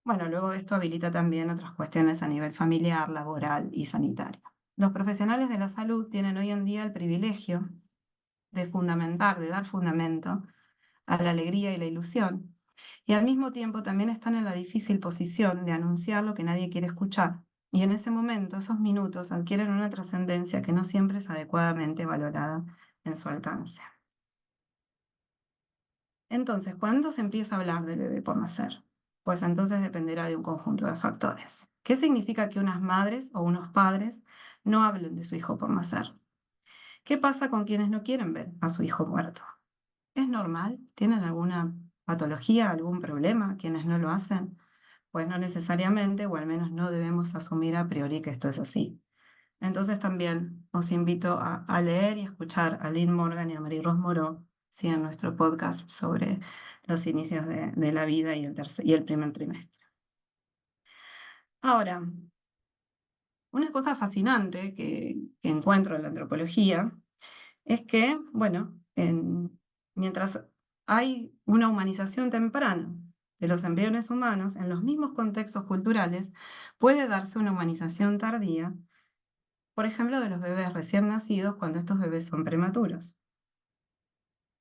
Bueno, luego esto habilita también otras cuestiones a nivel familiar, laboral y sanitario. Los profesionales de la salud tienen hoy en día el privilegio de fundamentar, de dar fundamento a la alegría y la ilusión, y al mismo tiempo también están en la difícil posición de anunciar lo que nadie quiere escuchar. Y en ese momento, esos minutos adquieren una trascendencia que no siempre es adecuadamente valorada en su alcance. Entonces, ¿cuándo se empieza a hablar del bebé por nacer? Pues entonces dependerá de un conjunto de factores. ¿Qué significa que unas madres o unos padres no hablen de su hijo por nacer? ¿Qué pasa con quienes no quieren ver a su hijo muerto? ¿Es normal? ¿Tienen alguna patología, algún problema quienes no lo hacen? Pues no necesariamente, o al menos no debemos asumir a priori que esto es así. Entonces también os invito a leer y escuchar a Lynn Morgan y a Marie-Rose Moreau, sí, en nuestro podcast sobre los inicios de la vida y el primer trimestre. Ahora, una cosa fascinante que encuentro en la antropología es que, bueno, mientras hay una humanización temprana de los embriones humanos, en los mismos contextos culturales puede darse una humanización tardía, por ejemplo, de los bebés recién nacidos cuando estos bebés son prematuros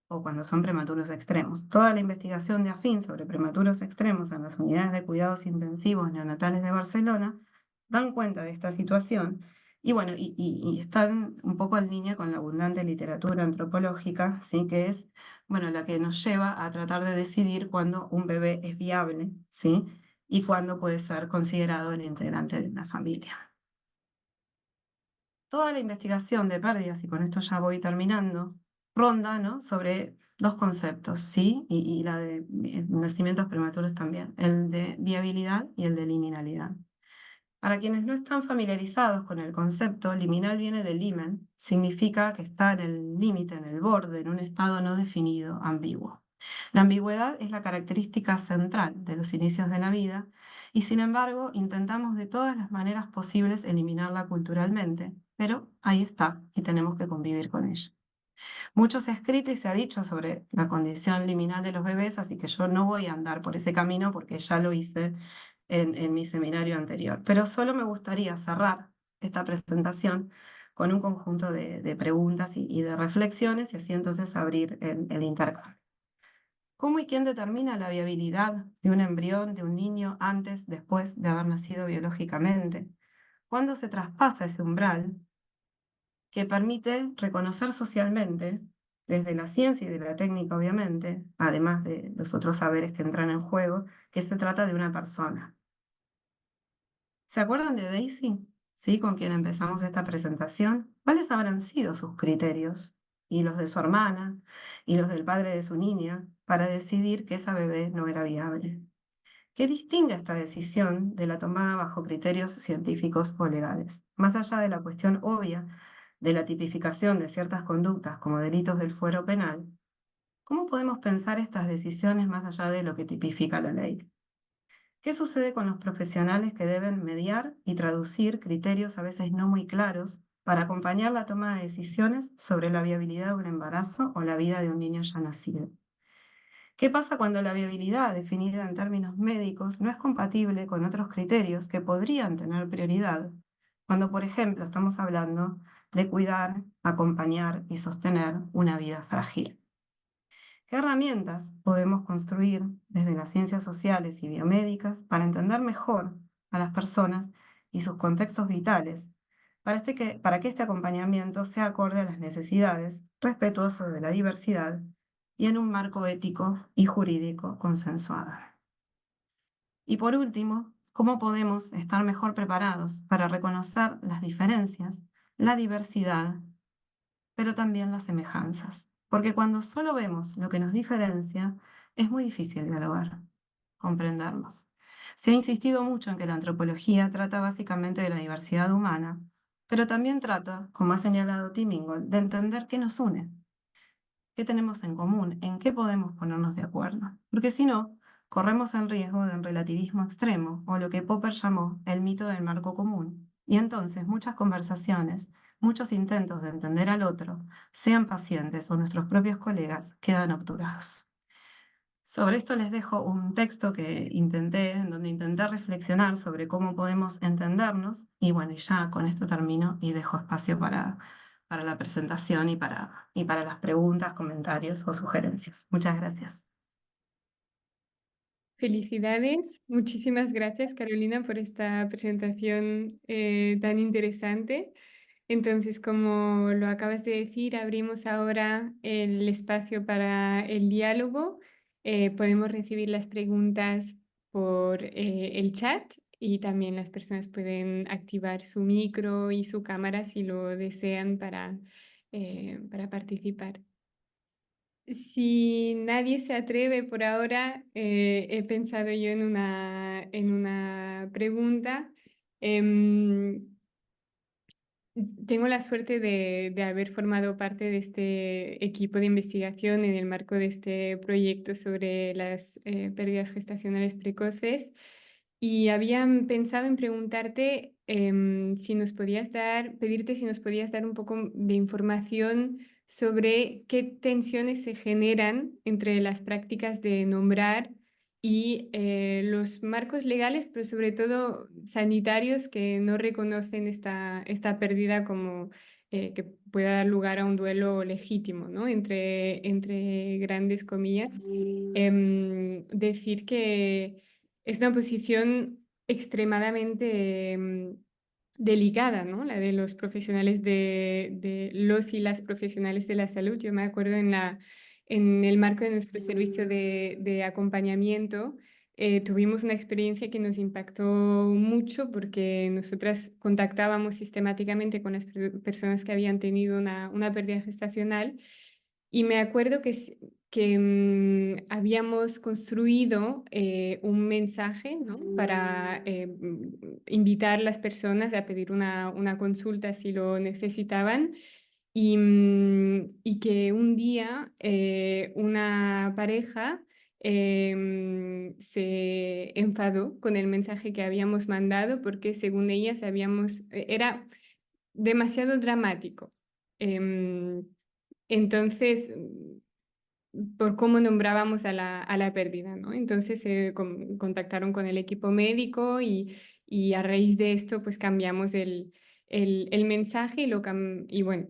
o cuando son prematuros extremos. Toda la investigación de AFIN sobre prematuros extremos en las unidades de cuidados intensivos neonatales de Barcelona dan cuenta de esta situación y bueno, y están un poco en línea con la abundante literatura antropológica, ¿sí? Que es, bueno, la que nos lleva a tratar de decidir cuándo un bebé es viable, ¿sí? Y cuándo puede ser considerado el integrante de una familia. Toda la investigación de pérdidas, y con esto ya voy terminando, ronda, ¿no? Sobre dos conceptos, ¿sí? Y la de nacimientos prematuros también, el de viabilidad y el de liminalidad. Para quienes no están familiarizados con el concepto, liminal viene de limen, significa que está en el límite, en el borde, en un estado no definido, ambiguo. La ambigüedad es la característica central de los inicios de la vida y sin embargo intentamos de todas las maneras posibles eliminarla culturalmente, pero ahí está y tenemos que convivir con ella. Mucho se ha escrito y se ha dicho sobre la condición liminal de los bebés, así que yo no voy a andar por ese camino porque ya lo hice en mi seminario anterior. Pero solo me gustaría cerrar esta presentación con un conjunto de preguntas y de reflexiones y así entonces abrir el intercambio. ¿Cómo y quién determina la viabilidad de un embrión, de un niño, antes, después de haber nacido biológicamente? ¿Cuándo se traspasa ese umbral que permite reconocer socialmente, desde la ciencia y de la técnica obviamente, además de los otros saberes que entran en juego, que se trata de una persona? ¿Se acuerdan de Daisy? ¿Sí? Con quien empezamos esta presentación. ¿Cuáles habrán sido sus criterios? Y los de su hermana, y los del padre de su niña, para decidir que esa bebé no era viable. ¿Qué distingue esta decisión de la tomada bajo criterios científicos o legales? Más allá de la cuestión obvia de la tipificación de ciertas conductas como delitos del fuero penal, ¿cómo podemos pensar estas decisiones más allá de lo que tipifica la ley? ¿Qué sucede con los profesionales que deben mediar y traducir criterios a veces no muy claros para acompañar la toma de decisiones sobre la viabilidad de un embarazo o la vida de un niño ya nacido? ¿Qué pasa cuando la viabilidad definida en términos médicos no es compatible con otros criterios que podrían tener prioridad? Cuando, por ejemplo, estamos hablando de cuidar, acompañar y sostener una vida frágil. ¿Qué herramientas podemos construir desde las ciencias sociales y biomédicas para entender mejor a las personas y sus contextos vitales, para que este acompañamiento sea acorde a las necesidades, respetuoso de la diversidad y en un marco ético y jurídico consensuado? Y por último, ¿cómo podemos estar mejor preparados para reconocer las diferencias, la diversidad, pero también las semejanzas? Porque cuando solo vemos lo que nos diferencia, es muy difícil dialogar, comprendernos. Se ha insistido mucho en que la antropología trata básicamente de la diversidad humana, pero también trata, como ha señalado Tim Ingold, de entender qué nos une, qué tenemos en común, en qué podemos ponernos de acuerdo. Porque si no, corremos el riesgo de un relativismo extremo, o lo que Popper llamó el mito del marco común. Y entonces muchas conversaciones, muchos intentos de entender al otro, sean pacientes o nuestros propios colegas, quedan obturados. Sobre esto les dejo un texto que en donde intenté reflexionar sobre cómo podemos entendernos, y bueno, y ya con esto termino y dejo espacio para la presentación y para las preguntas, comentarios o sugerencias. Muchas gracias. Felicidades, muchísimas gracias Carolina por esta presentación tan interesante. Entonces, como lo acabas de decir, abrimos ahora el espacio para el diálogo. Podemos recibir las preguntas por el chat y también las personas pueden activar su micro y su cámara si lo desean para participar. Si nadie se atreve por ahora, he pensado yo en una pregunta. Em, Tengo la suerte de haber formado parte de este equipo de investigación en el marco de este proyecto sobre las pérdidas gestacionales precoces y habían pensado en preguntarte si nos podías pedirte si nos podías dar un poco de información sobre qué tensiones se generan entre las prácticas de nombrar y los marcos legales, pero sobre todo sanitarios que no reconocen esta pérdida como que pueda dar lugar a un duelo legítimo, ¿no? Entre grandes comillas. Decir que es una posición extremadamente delicada, ¿no? La de los profesionales de los y las profesionales de la salud. Yo me acuerdo en el marco de nuestro servicio de acompañamiento, tuvimos una experiencia que nos impactó mucho porque nosotras contactábamos sistemáticamente con las personas que habían tenido una pérdida gestacional y me acuerdo que habíamos construido un mensaje, ¿no? Para invitar a las personas a pedir una consulta si lo necesitaban y que un día una pareja se enfadó con el mensaje que habíamos mandado porque según ellas era demasiado dramático. Em, entonces, por cómo nombrábamos a la pérdida, ¿no? Entonces se contactaron con el equipo médico y a raíz de esto pues cambiamos el mensaje y bueno,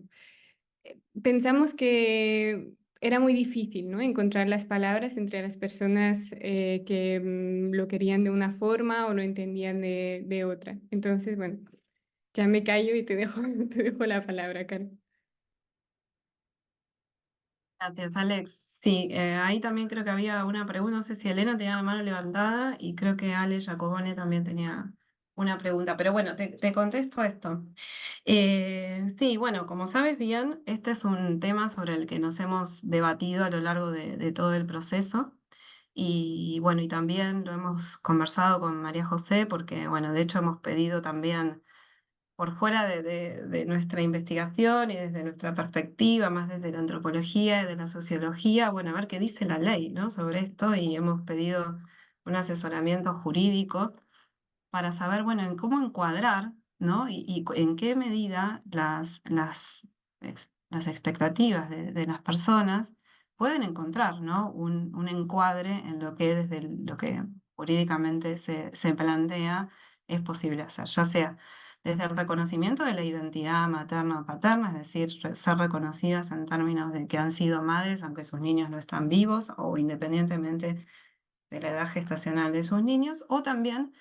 pensamos que era muy difícil, ¿no? Encontrar las palabras entre las personas que lo querían de una forma o lo entendían de otra. Entonces, bueno, ya me callo y te dejo, te dejo la palabra, Caro. Gracias, Alex. Sí, ahí también creo que había una pregunta, no sé si Elena tenía la mano levantada y creo que Ale Jacobone también tenía una pregunta, pero bueno, te contesto esto. Sí, bueno, como sabes bien, este es un tema sobre el que nos hemos debatido a lo largo de todo el proceso y bueno, y también lo hemos conversado con María José porque, bueno, de hecho hemos pedido también por fuera de nuestra investigación y desde nuestra perspectiva, más desde la antropología y de la sociología, bueno, a ver qué dice la ley, ¿no? Sobre esto y hemos pedido un asesoramiento jurídico para saber, bueno, en cómo encuadrar, ¿no? En qué medida las expectativas de las personas pueden encontrar, ¿no? Un encuadre en lo que lo que jurídicamente se plantea es posible hacer, ya sea desde el reconocimiento de la identidad materna o paterna, es decir, ser reconocidas en términos de que han sido madres, aunque sus niños no están vivos, o independientemente de la edad gestacional de sus niños, o también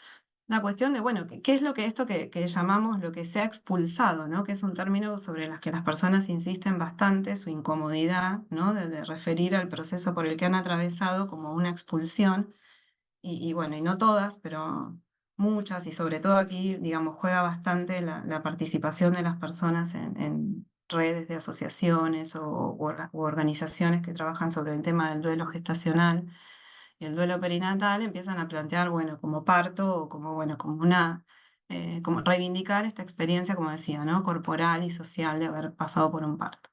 la cuestión de, bueno, ¿qué es lo que esto que llamamos lo que se ha expulsado, ¿no? Que es un término sobre el que las personas insisten bastante, su incomodidad, ¿no? De referir al proceso por el que han atravesado como una expulsión, y bueno, y no todas, pero muchas, y sobre todo aquí, digamos, juega bastante la participación de las personas en redes de asociaciones u organizaciones que trabajan sobre el tema del duelo gestacional y el duelo perinatal, empiezan a plantear, bueno, como parto o como, bueno, como una, como reivindicar esta experiencia, como decía, ¿no? Corporal y social de haber pasado por un parto.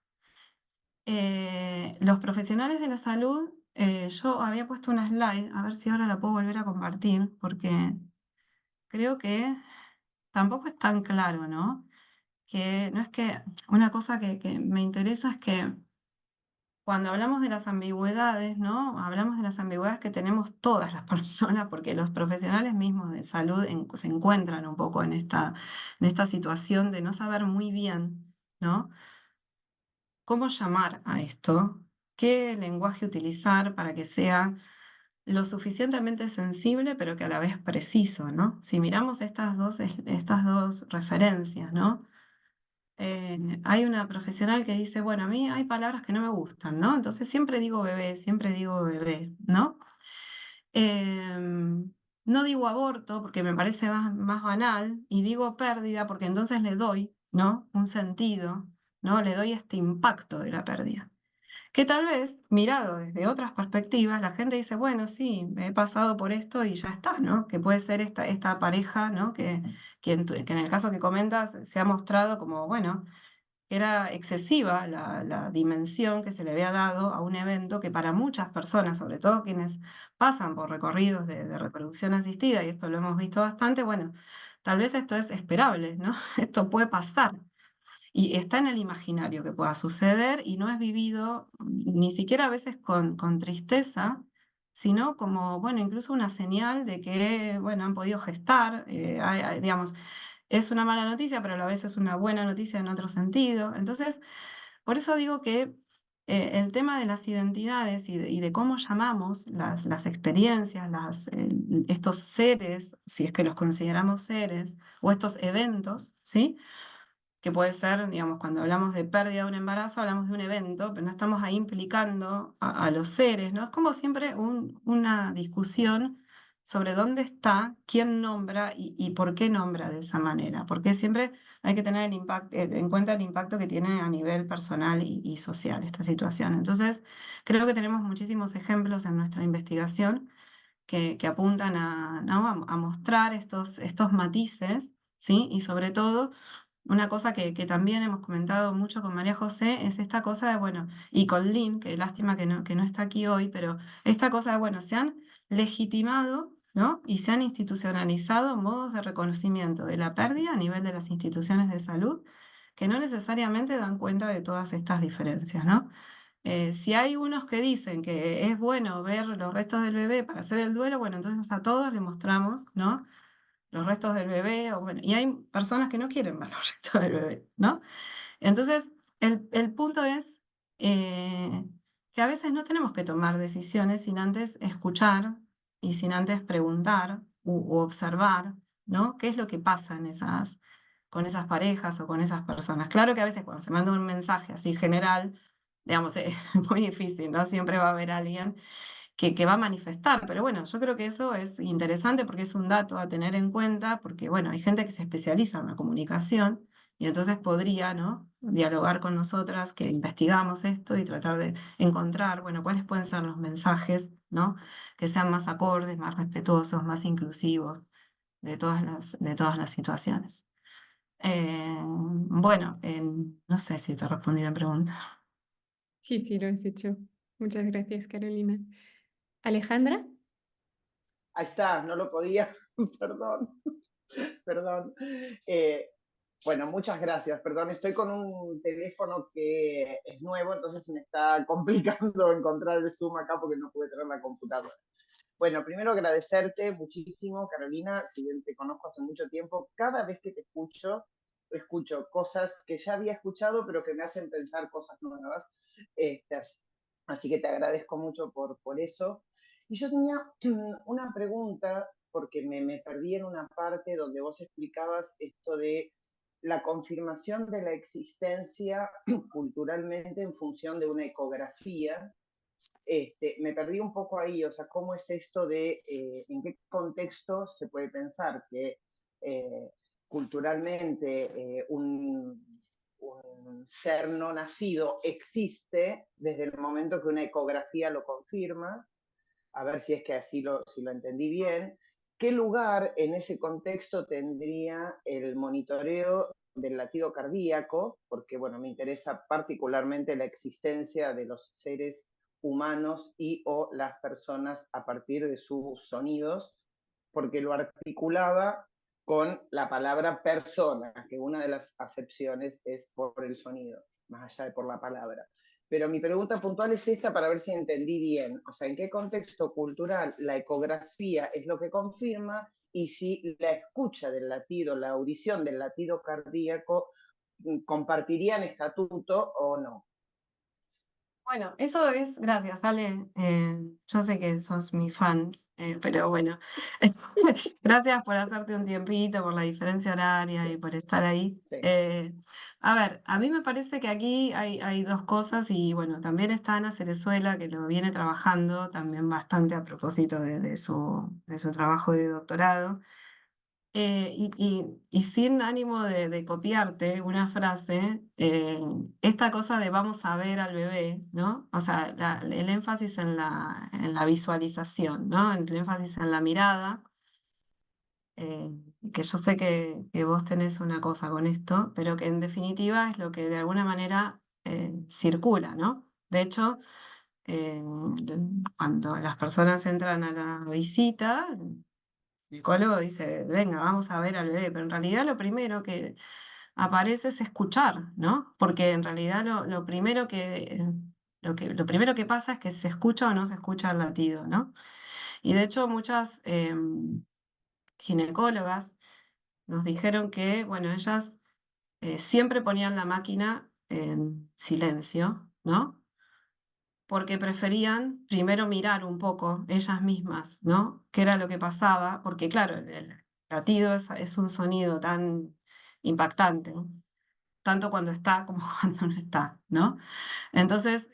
Los profesionales de la salud, yo había puesto una slide, a ver si ahora la puedo volver a compartir, porque creo que tampoco es tan claro, ¿no? Que no es que una cosa que me interesa es que cuando hablamos de las ambigüedades, ¿no? Hablamos de las ambigüedades que tenemos todas las personas, porque los profesionales mismos de salud se encuentran un poco en esta situación de no saber muy bien, ¿no? ¿Cómo llamar a esto? ¿Qué lenguaje utilizar para que sea lo suficientemente sensible, pero que a la vez preciso, ¿no? Si miramos estas dos referencias, ¿no? Hay una profesional que dice, bueno, a mí hay palabras que no me gustan, ¿no? Entonces siempre digo bebé, ¿no? No digo aborto porque me parece más banal y digo pérdida porque entonces le doy, ¿no? Un sentido, ¿no? Le doy este impacto de la pérdida. Que tal vez, mirado desde otras perspectivas, la gente dice, bueno, sí, he pasado por esto y ya está, ¿no? Que puede ser esta pareja, ¿no? Que en el caso que comentas se ha mostrado como, bueno, era excesiva la dimensión que se le había dado a un evento que para muchas personas, sobre todo quienes pasan por recorridos de reproducción asistida, y esto lo hemos visto bastante, bueno, tal vez esto es esperable, ¿no? Esto puede pasar. Y está en el imaginario que pueda suceder y no es vivido ni siquiera a veces con tristeza, sino como, bueno, incluso una señal de que, bueno, han podido gestar, digamos, es una mala noticia, pero a la vez es una buena noticia en otro sentido. Entonces, por eso digo que el tema de las identidades y de cómo llamamos las experiencias, estos seres, si es que los consideramos seres, o estos eventos, ¿sí? Que puede ser, digamos, cuando hablamos de pérdida de un embarazo, hablamos de un evento, pero no estamos ahí implicando a los seres, ¿no? Es como siempre una discusión sobre dónde está, quién nombra y por qué nombra de esa manera, porque siempre hay que tener en cuenta el impacto que tiene a nivel personal y social esta situación. Entonces, creo que tenemos muchísimos ejemplos en nuestra investigación que apuntan ¿no? a mostrar estos matices, ¿sí? Y sobre todo una cosa que también hemos comentado mucho con María José es esta cosa de, bueno, y con Lynn, que lástima que no está aquí hoy, pero esta cosa de, bueno, se han legitimado, ¿no? Y se han institucionalizado modos de reconocimiento de la pérdida a nivel de las instituciones de salud que no necesariamente dan cuenta de todas estas diferencias, ¿no? Si hay unos que dicen que es bueno ver los restos del bebé para hacer el duelo, bueno, entonces a todos le mostramos, ¿no? Los restos del bebé, o bueno, y hay personas que no quieren ver los restos del bebé, ¿no? Entonces, el punto es que a veces no tenemos que tomar decisiones sin antes escuchar y sin antes preguntar u observar, ¿no? ¿Qué es lo que pasa con esas parejas o con esas personas? Claro que a veces cuando se manda un mensaje así general, digamos, es muy difícil, ¿no? Siempre va a haber alguien que va a manifestar. Pero bueno, yo creo que eso es interesante porque es un dato a tener en cuenta, porque bueno, hay gente que se especializa en la comunicación y entonces podría, ¿no? Dialogar con nosotras que investigamos esto y tratar de encontrar, bueno, cuáles pueden ser los mensajes, ¿no? Que sean más acordes, más respetuosos, más inclusivos de todas las situaciones. Bueno, no sé si te respondí la pregunta. Sí, sí, lo has hecho. Muchas gracias, Carolina. Alejandra. Ahí está, no lo podía, perdón, perdón. Eh, bueno, muchas gracias, perdón, estoy con un teléfono que es nuevo, entonces me está complicando encontrar el Zoom acá porque no pude tener la computadora. Bueno, primero agradecerte muchísimo, Carolina, si bien te conozco hace mucho tiempo, cada vez que te escucho cosas que ya había escuchado, pero que me hacen pensar cosas nuevas. Este, así que te agradezco mucho por eso. Y yo tenía una pregunta, porque me perdí en una parte donde vos explicabas esto de la confirmación de la existencia culturalmente en función de una ecografía. Me perdí un poco ahí, o sea, ¿cómo es esto de en qué contexto se puede pensar que eh, culturalmente un ser no nacido existe desde el momento que una ecografía lo confirma? A ver si es que si lo entendí bien. ¿Qué lugar en ese contexto tendría el monitoreo del latido cardíaco? Porque, bueno, me interesa particularmente la existencia de los seres humanos y o las personas a partir de sus sonidos, porque lo articulaba con la palabra persona, que una de las acepciones es por el sonido, más allá de por la palabra. Pero mi pregunta puntual es esta para ver si entendí bien. O sea, ¿en qué contexto cultural la ecografía es lo que confirma y si la escucha del latido, la audición del latido cardíaco compartirían estatuto o no? Bueno, eso es, gracias, Ale. Yo sé que sos mi fan, pero bueno, gracias por hacerte un tiempito, por la diferencia horaria y por estar ahí. Sí. A ver, a mí me parece que aquí hay dos cosas y bueno, también está Ana Cerezuela, que lo viene trabajando también bastante a propósito de su trabajo de doctorado. Y sin ánimo de copiarte una frase, esta cosa de vamos a ver al bebé, ¿no? O sea, el énfasis en la visualización, ¿no? El énfasis en la mirada, eh, que yo sé que vos tenés una cosa con esto, pero que en definitiva es lo que de alguna manera circula, ¿no? De hecho, eh, cuando las personas entran a la visita, el psicólogo dice, venga, vamos a ver al bebé, pero en realidad lo primero que aparece es escuchar, ¿no? Porque en realidad lo primero que pasa es que se escucha o no se escucha el latido, ¿no? Y de hecho muchas ginecólogas nos dijeron que, bueno, ellas siempre ponían la máquina en silencio, ¿no? Porque preferían primero mirar un poco ellas mismas, ¿no? ¿Qué era lo que pasaba? Porque claro, el latido es un sonido tan impactante, ¿no? Tanto cuando está como cuando no está, ¿no? Entonces,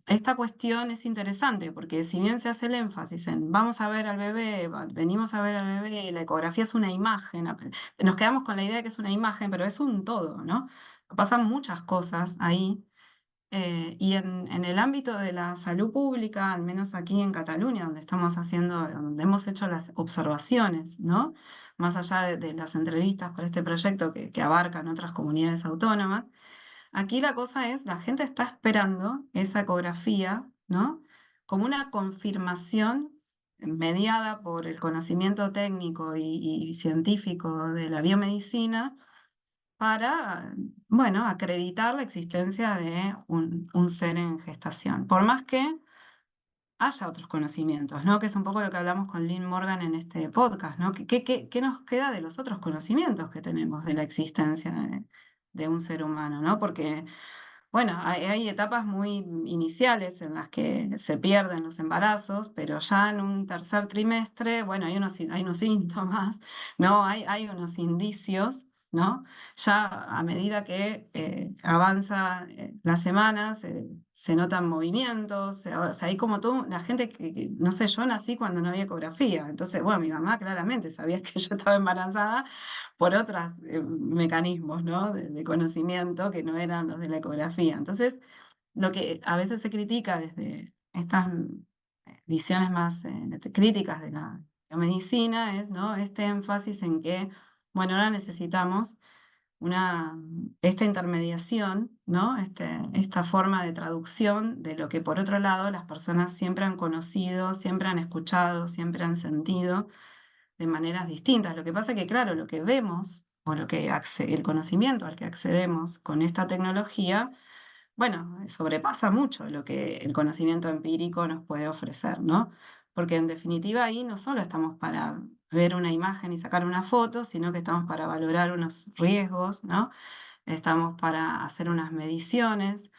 esta cuestión es interesante porque si bien se hace el énfasis en vamos a ver al bebé, venimos a ver al bebé, la ecografía es una imagen, nos quedamos con la idea de que es una imagen, pero es un todo, ¿no? Pasan muchas cosas ahí y en el ámbito de la salud pública, al menos aquí en Cataluña, donde hemos hecho las observaciones, ¿no? Más allá de las entrevistas por este proyecto que abarcan otras comunidades autónomas, aquí la cosa es, la gente está esperando esa ecografía, ¿no? Como una confirmación mediada por el conocimiento técnico y científico de la biomedicina para, bueno, acreditar la existencia de un ser en gestación, por más que haya otros conocimientos, ¿no? Que es un poco lo que hablamos con Lynn Morgan en este podcast, ¿no? ¿Qué nos queda de los otros conocimientos que tenemos de la existencia de un ser humano, ¿no? Porque bueno, hay etapas muy iniciales en las que se pierden los embarazos, pero ya en un tercer trimestre, bueno, hay unos síntomas, ¿no? Hay unos indicios, ¿no? Ya a medida que avanza las semanas, se notan movimientos, o sea, hay como todo, la gente no sé, yo nací cuando no había ecografía, entonces, bueno, mi mamá claramente sabía que yo estaba embarazada por otros mecanismos, ¿no? de conocimiento que no eran los de la ecografía. Entonces, lo que a veces se critica desde estas visiones más críticas de la biomedicina es, ¿no? Este énfasis en que, bueno, ahora necesitamos esta intermediación, ¿no? Esta forma de traducción de lo que por otro lado las personas siempre han conocido, siempre han escuchado, siempre han sentido de maneras distintas. Lo que pasa es que, claro, lo que vemos o el conocimiento al que accedemos con esta tecnología, bueno, sobrepasa mucho lo que el conocimiento empírico nos puede ofrecer, ¿no? porque en definitiva ahí no solo estamos para ver una imagen y sacar una foto, sino que estamos para valorar unos riesgos, ¿no? Estamos para hacer unas mediciones.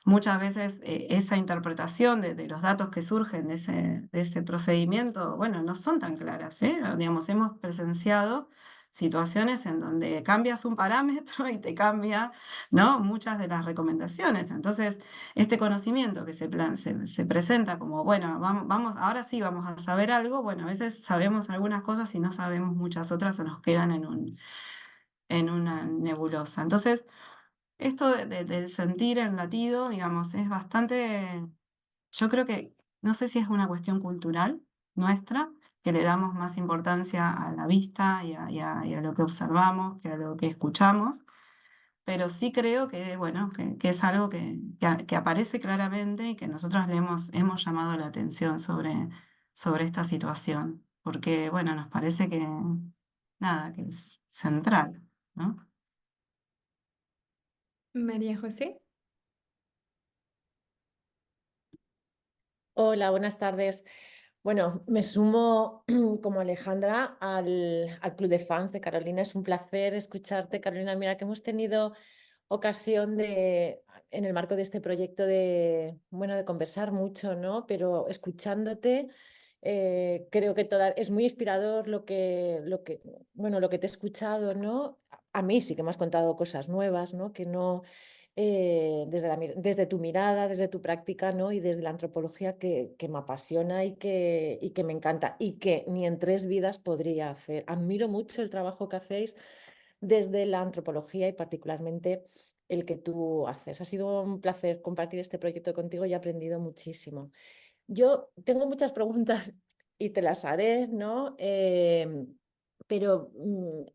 Muchas veces esa interpretación de los datos que surgen de ese procedimiento, bueno, no son tan claras, ¿eh? Digamos, hemos presenciado situaciones en donde cambias un parámetro y te cambia, ¿no? Muchas de las recomendaciones. Entonces, este conocimiento que se presenta como, bueno, vamos, ahora sí vamos a saber algo, bueno, a veces sabemos algunas cosas y no sabemos muchas otras o nos quedan en una nebulosa. Entonces, esto del sentir el latido, digamos, es bastante, yo creo que, no sé si es una cuestión cultural nuestra, que le damos más importancia a la vista y a lo que observamos que a lo que escuchamos, pero sí creo que, bueno, que es algo que aparece claramente y que nosotros hemos llamado la atención sobre esta situación, porque, bueno, nos parece que, nada, que es central, ¿no? María José. Hola, buenas tardes. Bueno, me sumo como Alejandra al club de fans de Carolina. Es un placer escucharte, Carolina. Mira que hemos tenido ocasión en el marco de este proyecto bueno, de conversar mucho, ¿no? Pero escuchándote, creo que es muy inspirador bueno, lo que te he escuchado, ¿no? A mí sí que me has contado cosas nuevas, ¿no? Que no, desde tu mirada, desde tu práctica, ¿no? Y desde la antropología que me apasiona y que me encanta y que ni en 3 vidas podría hacer. Admiro mucho el trabajo que hacéis desde la antropología y particularmente el que tú haces. Ha sido un placer compartir este proyecto contigo y he aprendido muchísimo. Yo tengo muchas preguntas y te las haré, ¿no? Pero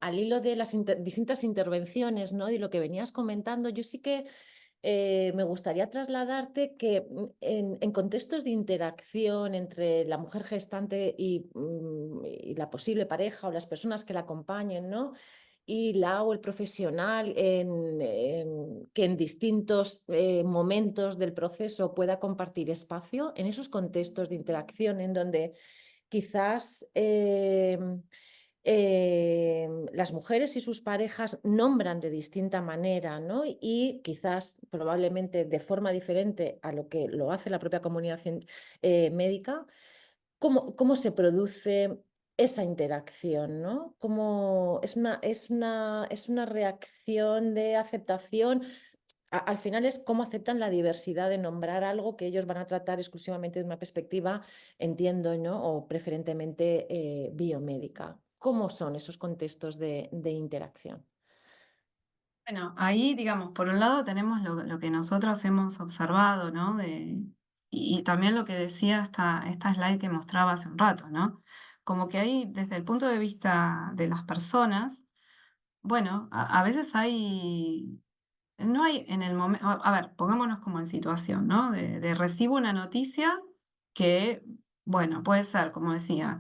al hilo de las distintas intervenciones, ¿no? Y lo que venías comentando, yo sí que me gustaría trasladarte que en contextos de interacción entre la mujer gestante y la posible pareja o las personas que la acompañen, ¿no? Y la o el profesional que en distintos momentos del proceso pueda compartir espacio, en esos contextos de interacción en donde quizás las mujeres y sus parejas nombran de distinta manera, ¿no? Y quizás probablemente de forma diferente a lo que lo hace la propia comunidad médica. ¿Cómo se produce esa interacción, ¿no? Es una reacción de aceptación. Al final es cómo aceptan la diversidad de nombrar algo que ellos van a tratar exclusivamente de una perspectiva, entiendo, ¿no? O preferentemente biomédica. ¿Cómo son esos contextos de interacción? Bueno, ahí, digamos, por un lado tenemos lo que nosotros hemos observado, ¿no? Y también lo que decía esta slide que mostraba hace un rato, ¿no? Como que ahí, desde el punto de vista de las personas, bueno, a veces no hay en el momento, a ver, pongámonos como en situación, ¿no? De recibo una noticia que, bueno, puede ser, como decía,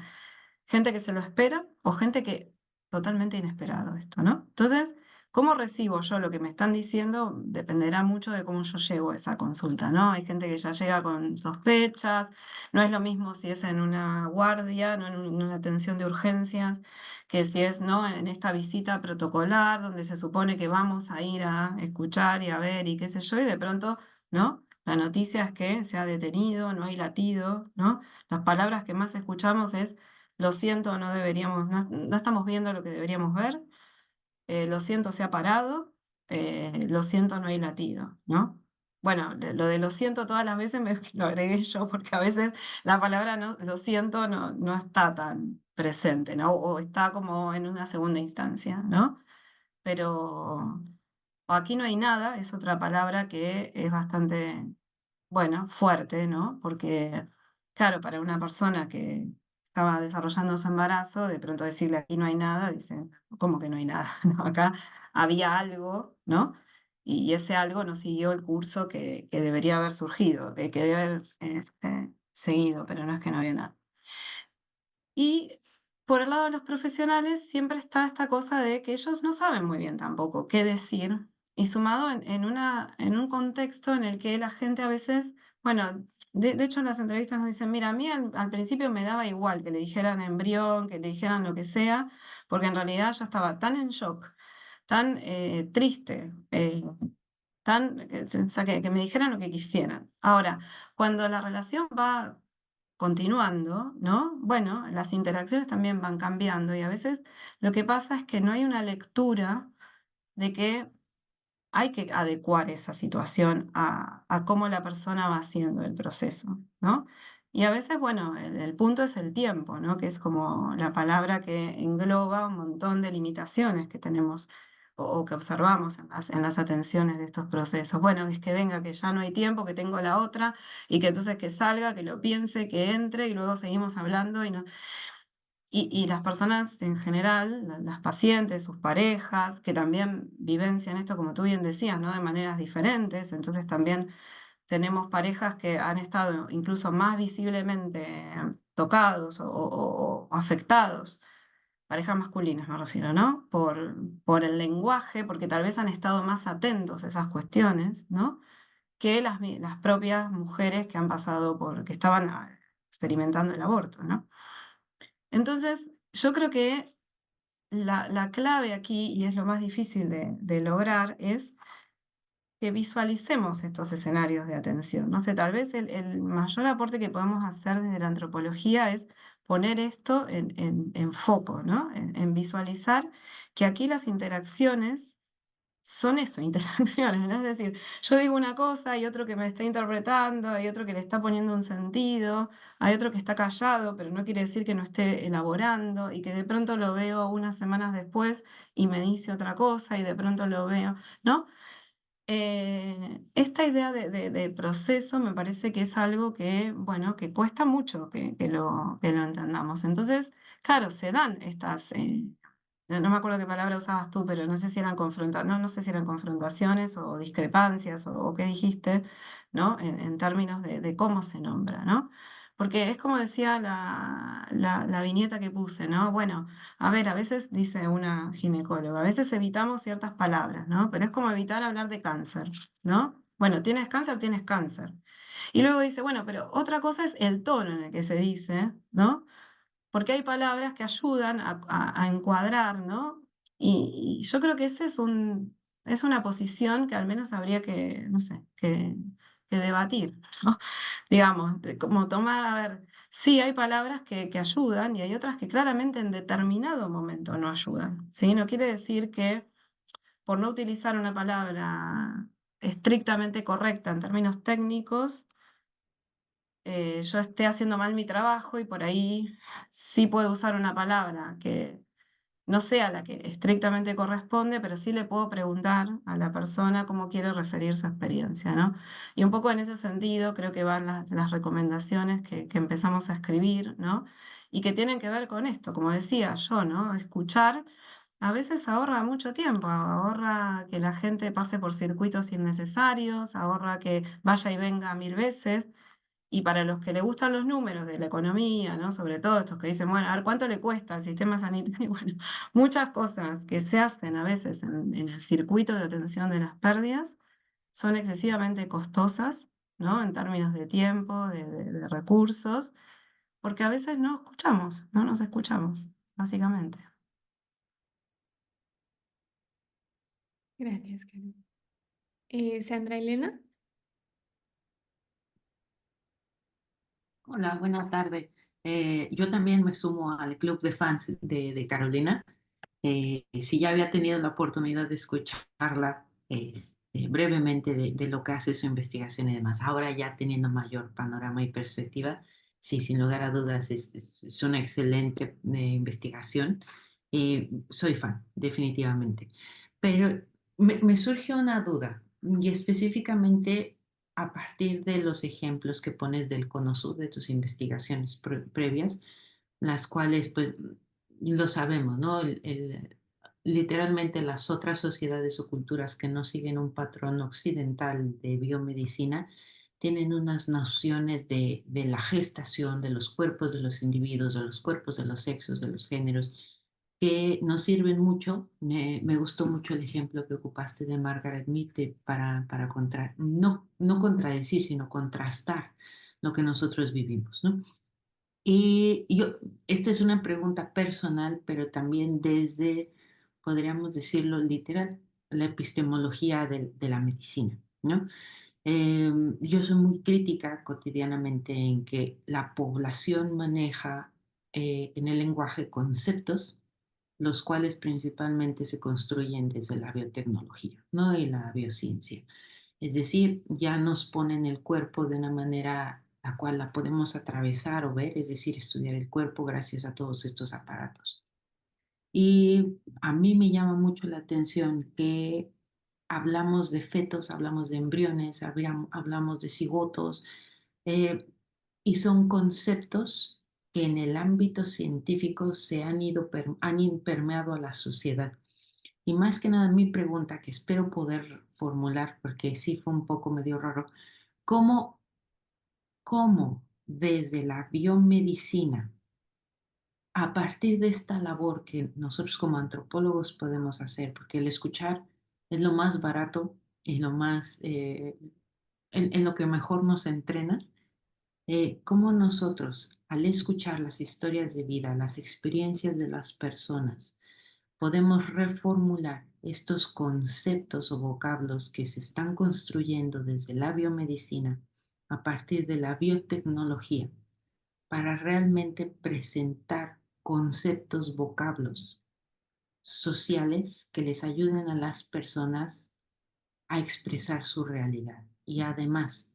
gente que se lo espera o gente que totalmente inesperado esto, ¿no? Entonces, cómo recibo yo lo que me están diciendo dependerá mucho de cómo yo llego a esa consulta, ¿no? Hay gente que ya llega con sospechas, no es lo mismo si es en una guardia, no en una atención de urgencias, que si es, ¿no? En esta visita protocolar donde se supone que vamos a ir a escuchar y a ver y qué sé yo, y de pronto, ¿no? La noticia es que se ha detenido, no hay latido, ¿no? Las palabras que más escuchamos es lo siento, no deberíamos, no estamos viendo lo que deberíamos ver, lo siento, se ha parado, lo siento, no hay latido, ¿no? Bueno, lo de lo siento todas las veces lo agregué yo porque a veces la palabra no, lo siento no está tan presente, ¿no? O está como en una segunda instancia, ¿no? Pero aquí no hay nada, es otra palabra que es bastante, bueno, fuerte, ¿no? Porque, claro, para una persona que estaba desarrollando su embarazo, de pronto decirle aquí no hay nada, dice, ¿cómo que no hay nada? ¿No? Acá había algo, ¿no? Y ese algo no siguió el curso que debería haber surgido, que debe haber seguido, pero no es que no había nada. Y por el lado de los profesionales siempre está esta cosa de que ellos no saben muy bien tampoco qué decir. Y sumado en un contexto en el que la gente a veces, bueno, de hecho en las entrevistas nos dicen, mira, a mí al principio me daba igual que le dijeran embrión, que le dijeran lo que sea, porque en realidad yo estaba tan en shock, tan triste, o sea, que me dijeran lo que quisieran. Ahora, cuando la relación va continuando, ¿no? Bueno, las interacciones también van cambiando y a veces lo que pasa es que no hay una lectura de que hay que adecuar esa situación a cómo la persona va haciendo el proceso, ¿no? Y a veces, bueno, el punto es el tiempo, ¿no? Que es como la palabra que engloba un montón de limitaciones que tenemos o que observamos en las atenciones de estos procesos. Bueno, es que venga, que ya no hay tiempo, que tengo la otra, y que entonces que salga, que lo piense, que entre, y luego seguimos hablando y no. Y las personas en general, las pacientes, sus parejas, que también vivencian esto, como tú bien decías, ¿no? De maneras diferentes. Entonces también tenemos parejas que han estado incluso más visiblemente tocados o afectados, parejas masculinas me refiero, ¿no? Por el lenguaje, porque tal vez han estado más atentos a esas cuestiones, ¿no? Que las propias mujeres que han pasado que estaban experimentando el aborto, ¿no? Entonces, yo creo que la clave aquí, y es lo más difícil de lograr, es que visualicemos estos escenarios de atención. No sé, tal vez el mayor aporte que podemos hacer desde la antropología es poner esto en foco, ¿no? En visualizar que aquí las interacciones son eso, interacciones, ¿no? Es decir, yo digo una cosa, hay otro que me está interpretando, hay otro que le está poniendo un sentido, hay otro que está callado, pero no quiere decir que no esté elaborando, y que de pronto lo veo unas semanas después y me dice otra cosa, y de pronto lo veo, ¿no? Esta idea de proceso me parece que es algo que, bueno, que cuesta mucho que lo entendamos. Entonces, claro, se dan estas, no me acuerdo qué palabra usabas tú, pero no sé si eran no sé si eran confrontaciones o discrepancias o qué dijiste, ¿no? En términos de cómo se nombra, ¿no? Porque es como decía la viñeta que puse, ¿no? Bueno, a ver, a veces dice una ginecóloga, a veces evitamos ciertas palabras, ¿no? Pero es como evitar hablar de cáncer, ¿no? Bueno, tienes cáncer, tienes cáncer. Y luego dice, bueno, pero otra cosa es el tono en el que se dice, ¿no? Porque hay palabras que ayudan a encuadrar, ¿no? Y yo creo que ese es una posición que al menos habría que, no sé, que debatir, ¿no? Digamos, como tomar, a ver, sí hay palabras que ayudan y hay otras que claramente en determinado momento no ayudan, ¿sí? No quiere decir que por no utilizar una palabra estrictamente correcta en términos técnicos, yo esté haciendo mal mi trabajo y por ahí sí puedo usar una palabra que no sea la que estrictamente corresponde, pero sí le puedo preguntar a la persona cómo quiere referir su experiencia, ¿no? Y un poco en ese sentido creo que van las recomendaciones que empezamos a escribir, ¿no? Y que tienen que ver con esto, como decía yo, ¿no? Escuchar a veces ahorra mucho tiempo, ahorra que la gente pase por circuitos innecesarios, ahorra que vaya y venga 1000 veces. Y para los que le gustan los números de la economía, ¿no? Sobre todo estos que dicen, bueno, a ver, ¿cuánto le cuesta al sistema sanitario? Bueno, muchas cosas que se hacen a veces en el circuito de atención de las pérdidas son excesivamente costosas, ¿no? En términos de tiempo, de recursos, porque a veces no escuchamos, no nos escuchamos, básicamente. Gracias, Karen. Sandra Elena. Hola, buenas tardes. Yo también me sumo al club de fans de Carolina. Sí, ya había tenido la oportunidad de escucharla brevemente de lo que hace su investigación y demás. Ahora ya teniendo mayor panorama y perspectiva, sí, sin lugar a dudas es una excelente investigación. Soy fan, definitivamente. Pero me surge una duda y específicamente a partir de los ejemplos que pones del Cono Sur, de tus investigaciones previas, las cuales, pues, lo sabemos, ¿no? Literalmente las otras sociedades o culturas que no siguen un patrón occidental de biomedicina tienen unas nociones de la gestación, de los cuerpos de los individuos, de los cuerpos de los sexos, de los géneros, que nos sirven mucho. Me gustó mucho el ejemplo que ocupaste de Margaret Mead para no contradecir, sino contrastar lo que nosotros vivimos, ¿no? Y esta es una pregunta personal, pero también desde, podríamos decirlo literal, la epistemología de la medicina, ¿no? Yo soy muy crítica cotidianamente en que la población maneja en el lenguaje conceptos, los cuales principalmente se construyen desde la biotecnología, ¿no? Y la biociencia. Es decir, ya nos ponen el cuerpo de una manera la cual la podemos atravesar o ver, es decir, estudiar el cuerpo gracias a todos estos aparatos. Y a mí me llama mucho la atención que hablamos de fetos, hablamos de embriones, hablamos de cigotos, eh, y son conceptos que en el ámbito científico han permeado a la sociedad. Y más que nada, mi pregunta que espero poder formular, porque sí fue un poco medio raro, ¿cómo, cómo desde la biomedicina, a partir de esta labor que nosotros como antropólogos podemos hacer, porque el escuchar es lo más barato y lo más, en lo que mejor nos entrena, cómo nosotros, al escuchar las historias de vida, las experiencias de las personas, podemos reformular estos conceptos o vocablos que se están construyendo desde la biomedicina a partir de la biotecnología para realmente presentar conceptos, vocablos sociales que les ayuden a las personas a expresar su realidad. Y además,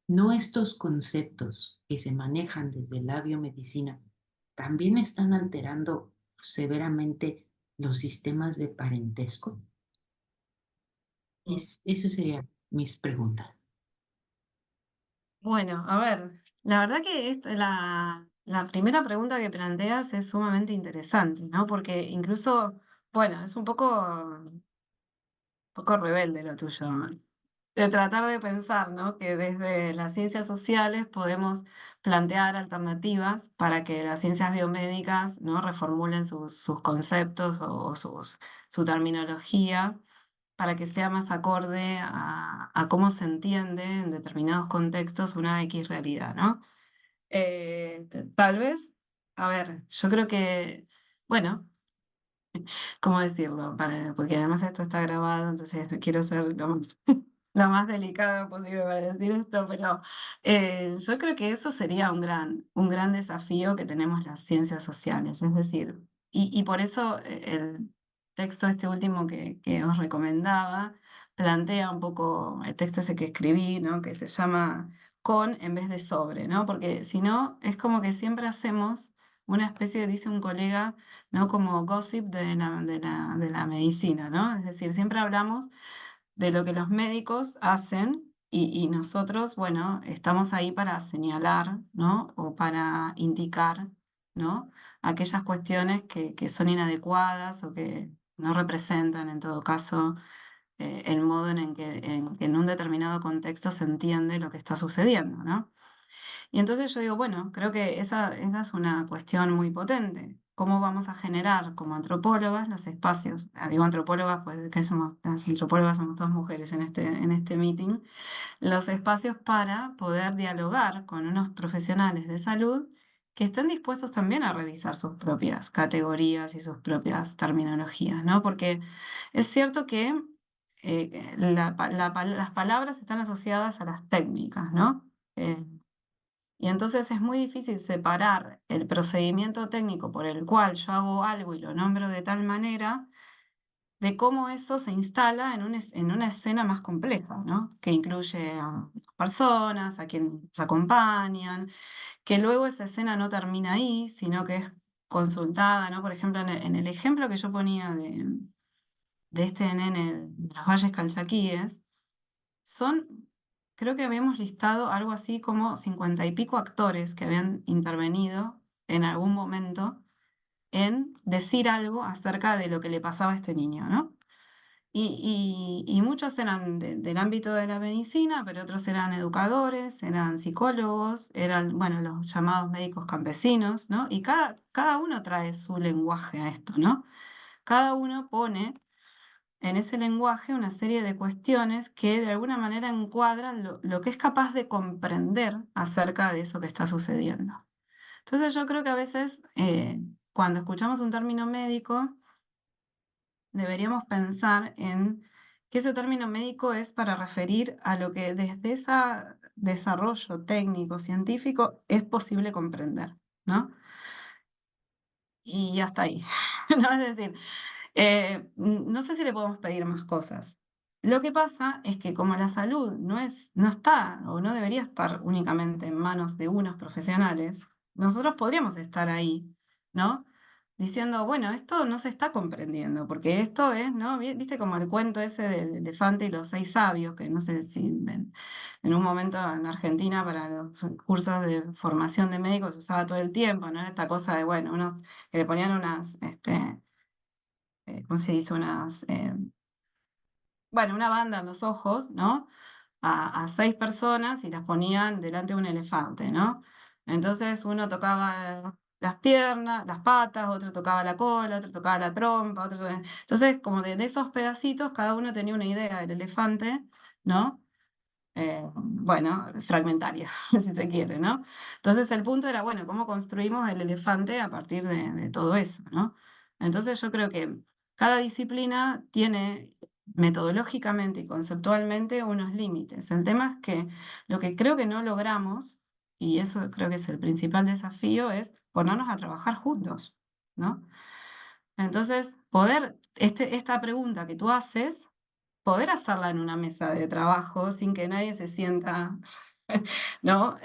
no estos conceptos que se manejan desde la biomedicina también están alterando severamente los sistemas de parentesco. Eso serían mis preguntas. Bueno, a ver, la verdad que la primera pregunta que planteas es sumamente interesante, ¿no? Porque incluso, bueno, es un poco rebelde lo tuyo, ¿no? De tratar de pensar, ¿no? Que desde las ciencias sociales podemos plantear alternativas para que las ciencias biomédicas, ¿no? Reformulen sus conceptos o su terminología para que sea más acorde a cómo se entiende en determinados contextos una X realidad, ¿no? Tal vez, a ver, yo creo que, bueno, ¿cómo decirlo? Porque además esto está grabado, entonces quiero ser lo más delicado posible para decir esto, pero yo creo que eso sería un gran desafío que tenemos las ciencias sociales, es decir, y por eso el texto este último que os recomendaba plantea un poco el texto ese que escribí, ¿no? Que se llama con en vez de sobre, ¿no? Porque si no, es como que siempre hacemos una especie, dice un colega, ¿no? Como gossip de la medicina, ¿no? Es decir, siempre hablamos de lo que los médicos hacen y nosotros, bueno, estamos ahí para señalar, ¿no? O para indicar, ¿no? Aquellas cuestiones que son inadecuadas o que no representan, en todo caso, el modo en que en un determinado contexto se entiende lo que está sucediendo, ¿no? Y entonces yo digo, bueno, creo que esa es una cuestión muy potente. ¿Cómo vamos a generar como antropólogas los espacios? Digo antropólogas, pues que somos, las antropólogas somos todas mujeres en este meeting, los espacios para poder dialogar con unos profesionales de salud que estén dispuestos también a revisar sus propias categorías y sus propias terminologías, ¿no? Porque es cierto que las palabras están asociadas a las técnicas, ¿no? Y entonces es muy difícil separar el procedimiento técnico por el cual yo hago algo y lo nombro de tal manera de cómo eso se instala en una escena más compleja, ¿no? Que incluye a personas, a quienes acompañan, que luego esa escena no termina ahí, sino que es consultada, ¿no? Por ejemplo, en el ejemplo que yo ponía de este nene de los Valles Calchaquíes, son, creo que habíamos listado algo así como 50 y pico actores que habían intervenido en algún momento en decir algo acerca de lo que le pasaba a este niño, ¿no? Y muchos eran del ámbito de la medicina, pero otros eran educadores, eran psicólogos, eran, bueno, los llamados médicos campesinos, ¿no? Y cada uno trae su lenguaje a esto, ¿no? Cada uno pone en ese lenguaje una serie de cuestiones que de alguna manera encuadran lo que es capaz de comprender acerca de eso que está sucediendo. Entonces yo creo que a veces cuando escuchamos un término médico, deberíamos pensar en que ese término médico es para referir a lo que desde ese desarrollo técnico, científico, es posible comprender, ¿no? Y hasta ahí, ¿no? Es decir, no sé si le podemos pedir más cosas. Lo que pasa es que como la salud no está o no debería estar únicamente en manos de unos profesionales, nosotros podríamos estar ahí, ¿no? Diciendo, bueno, esto no se está comprendiendo, porque esto es, ¿no? Viste como el cuento ese del elefante y los 6 sabios, que no sé si en un momento en Argentina para los cursos de formación de médicos se usaba todo el tiempo, ¿no? Esta cosa de, bueno, unos que le ponían unas, ¿cómo se dice? Bueno, una banda en los ojos, ¿no? A 6 personas y las ponían delante de un elefante, ¿no? Entonces uno tocaba las piernas, las patas, otro tocaba la cola, otro tocaba la trompa, Entonces, como de esos pedacitos, cada uno tenía una idea del elefante, ¿no? Bueno, fragmentaria, si se quiere, ¿no? Entonces el punto era, bueno, ¿cómo construimos el elefante a partir de todo eso, ¿no? Entonces yo creo que cada disciplina tiene metodológicamente y conceptualmente unos límites. El tema es que lo que creo que no logramos, y eso creo que es el principal desafío, es ponernos a trabajar juntos, ¿no? Entonces, esta pregunta que tú haces, poder hacerla en una mesa de trabajo sin que nadie se sienta, ¿no?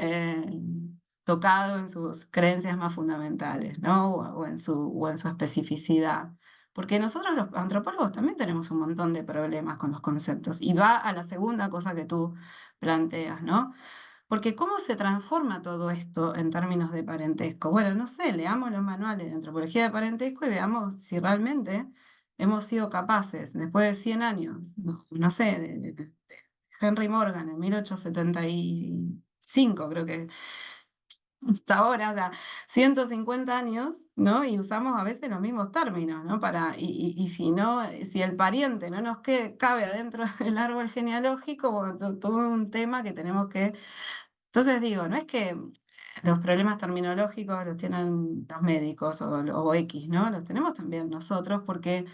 Tocado en sus creencias más fundamentales, ¿no? O en su especificidad. Porque nosotros los antropólogos también tenemos un montón de problemas con los conceptos. Y va a la segunda cosa que tú planteas, ¿no? Porque ¿cómo se transforma todo esto en términos de parentesco? Bueno, no sé, leamos los manuales de antropología de parentesco y veamos si realmente hemos sido capaces, después de 100 años, no sé, de Henry Morgan en 1875, creo que hasta ahora, o sea, 150 años, ¿no? Y usamos a veces los mismos términos, ¿no? Y si no, si el pariente no nos cabe adentro del árbol genealógico, bueno, todo un tema que tenemos que... Entonces digo, no es que los problemas terminológicos los tienen los médicos o X, ¿no? Los tenemos también nosotros porque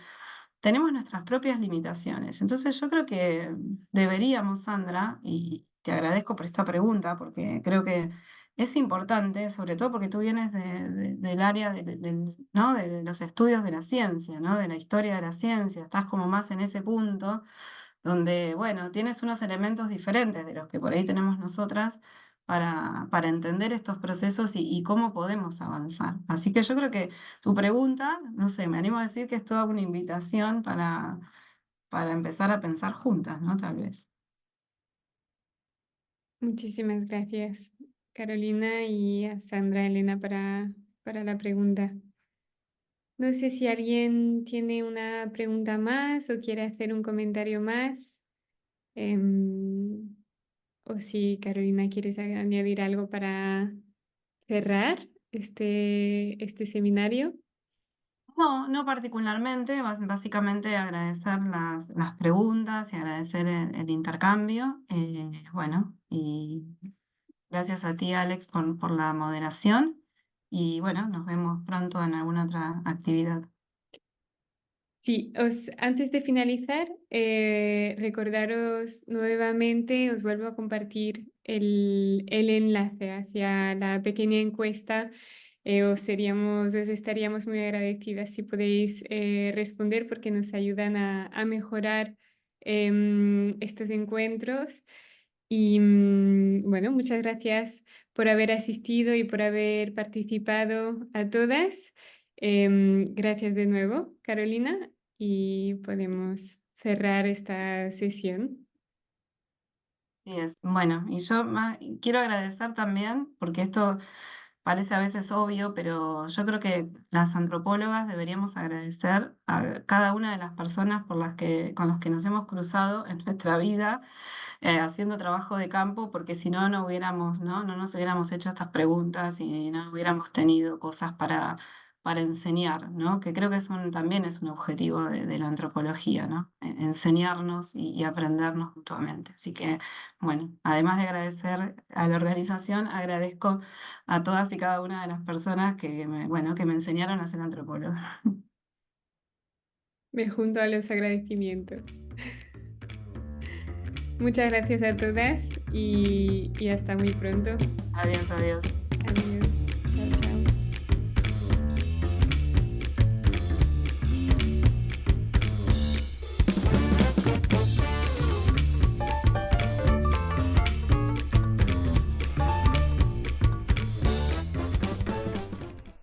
tenemos nuestras propias limitaciones. Entonces yo creo que deberíamos, Sandra, y te agradezco por esta pregunta, porque creo que es importante, sobre todo porque tú vienes del área ¿no? de los estudios de la ciencia, ¿no? De la historia de la ciencia, estás como más en ese punto donde, bueno, tienes unos elementos diferentes de los que por ahí tenemos nosotras para entender estos procesos y cómo podemos avanzar. Así que yo creo que tu pregunta, no sé, me animo a decir que es toda una invitación para empezar a pensar juntas, ¿no? Tal vez. Muchísimas gracias, Carolina, y a Sandra Elena para la pregunta. No sé si alguien tiene una pregunta más o quiere hacer un comentario más. O si Carolina quieres añadir algo para cerrar este seminario. No, no particularmente, básicamente agradecer las preguntas y agradecer el intercambio. Bueno, y gracias a ti, Alex, por la moderación. Y bueno, nos vemos pronto en alguna otra actividad. Sí, antes de finalizar, recordaros nuevamente, os vuelvo a compartir el enlace hacia la pequeña encuesta. Os estaríamos muy agradecidas si podéis responder porque nos ayudan a mejorar estos encuentros. Y bueno, muchas gracias por haber asistido y por haber participado a todas. Gracias de nuevo, Carolina, y podemos cerrar esta sesión. Bueno, y yo quiero agradecer también, porque esto parece a veces obvio, pero yo creo que las antropólogas deberíamos agradecer a cada una de las personas con las que nos hemos cruzado en nuestra vida haciendo trabajo de campo, porque si no, no nos hubiéramos hecho estas preguntas y no hubiéramos tenido cosas para para enseñar, ¿no? Que creo que también es un objetivo de la antropología, ¿no? Enseñarnos y aprendernos mutuamente. Así que, bueno, además de agradecer a la organización, agradezco a todas y cada una de las personas que me enseñaron a ser antropóloga. Me junto a los agradecimientos. Muchas gracias a todas y hasta muy pronto. Adiós, adiós. Adiós. Chao, chao.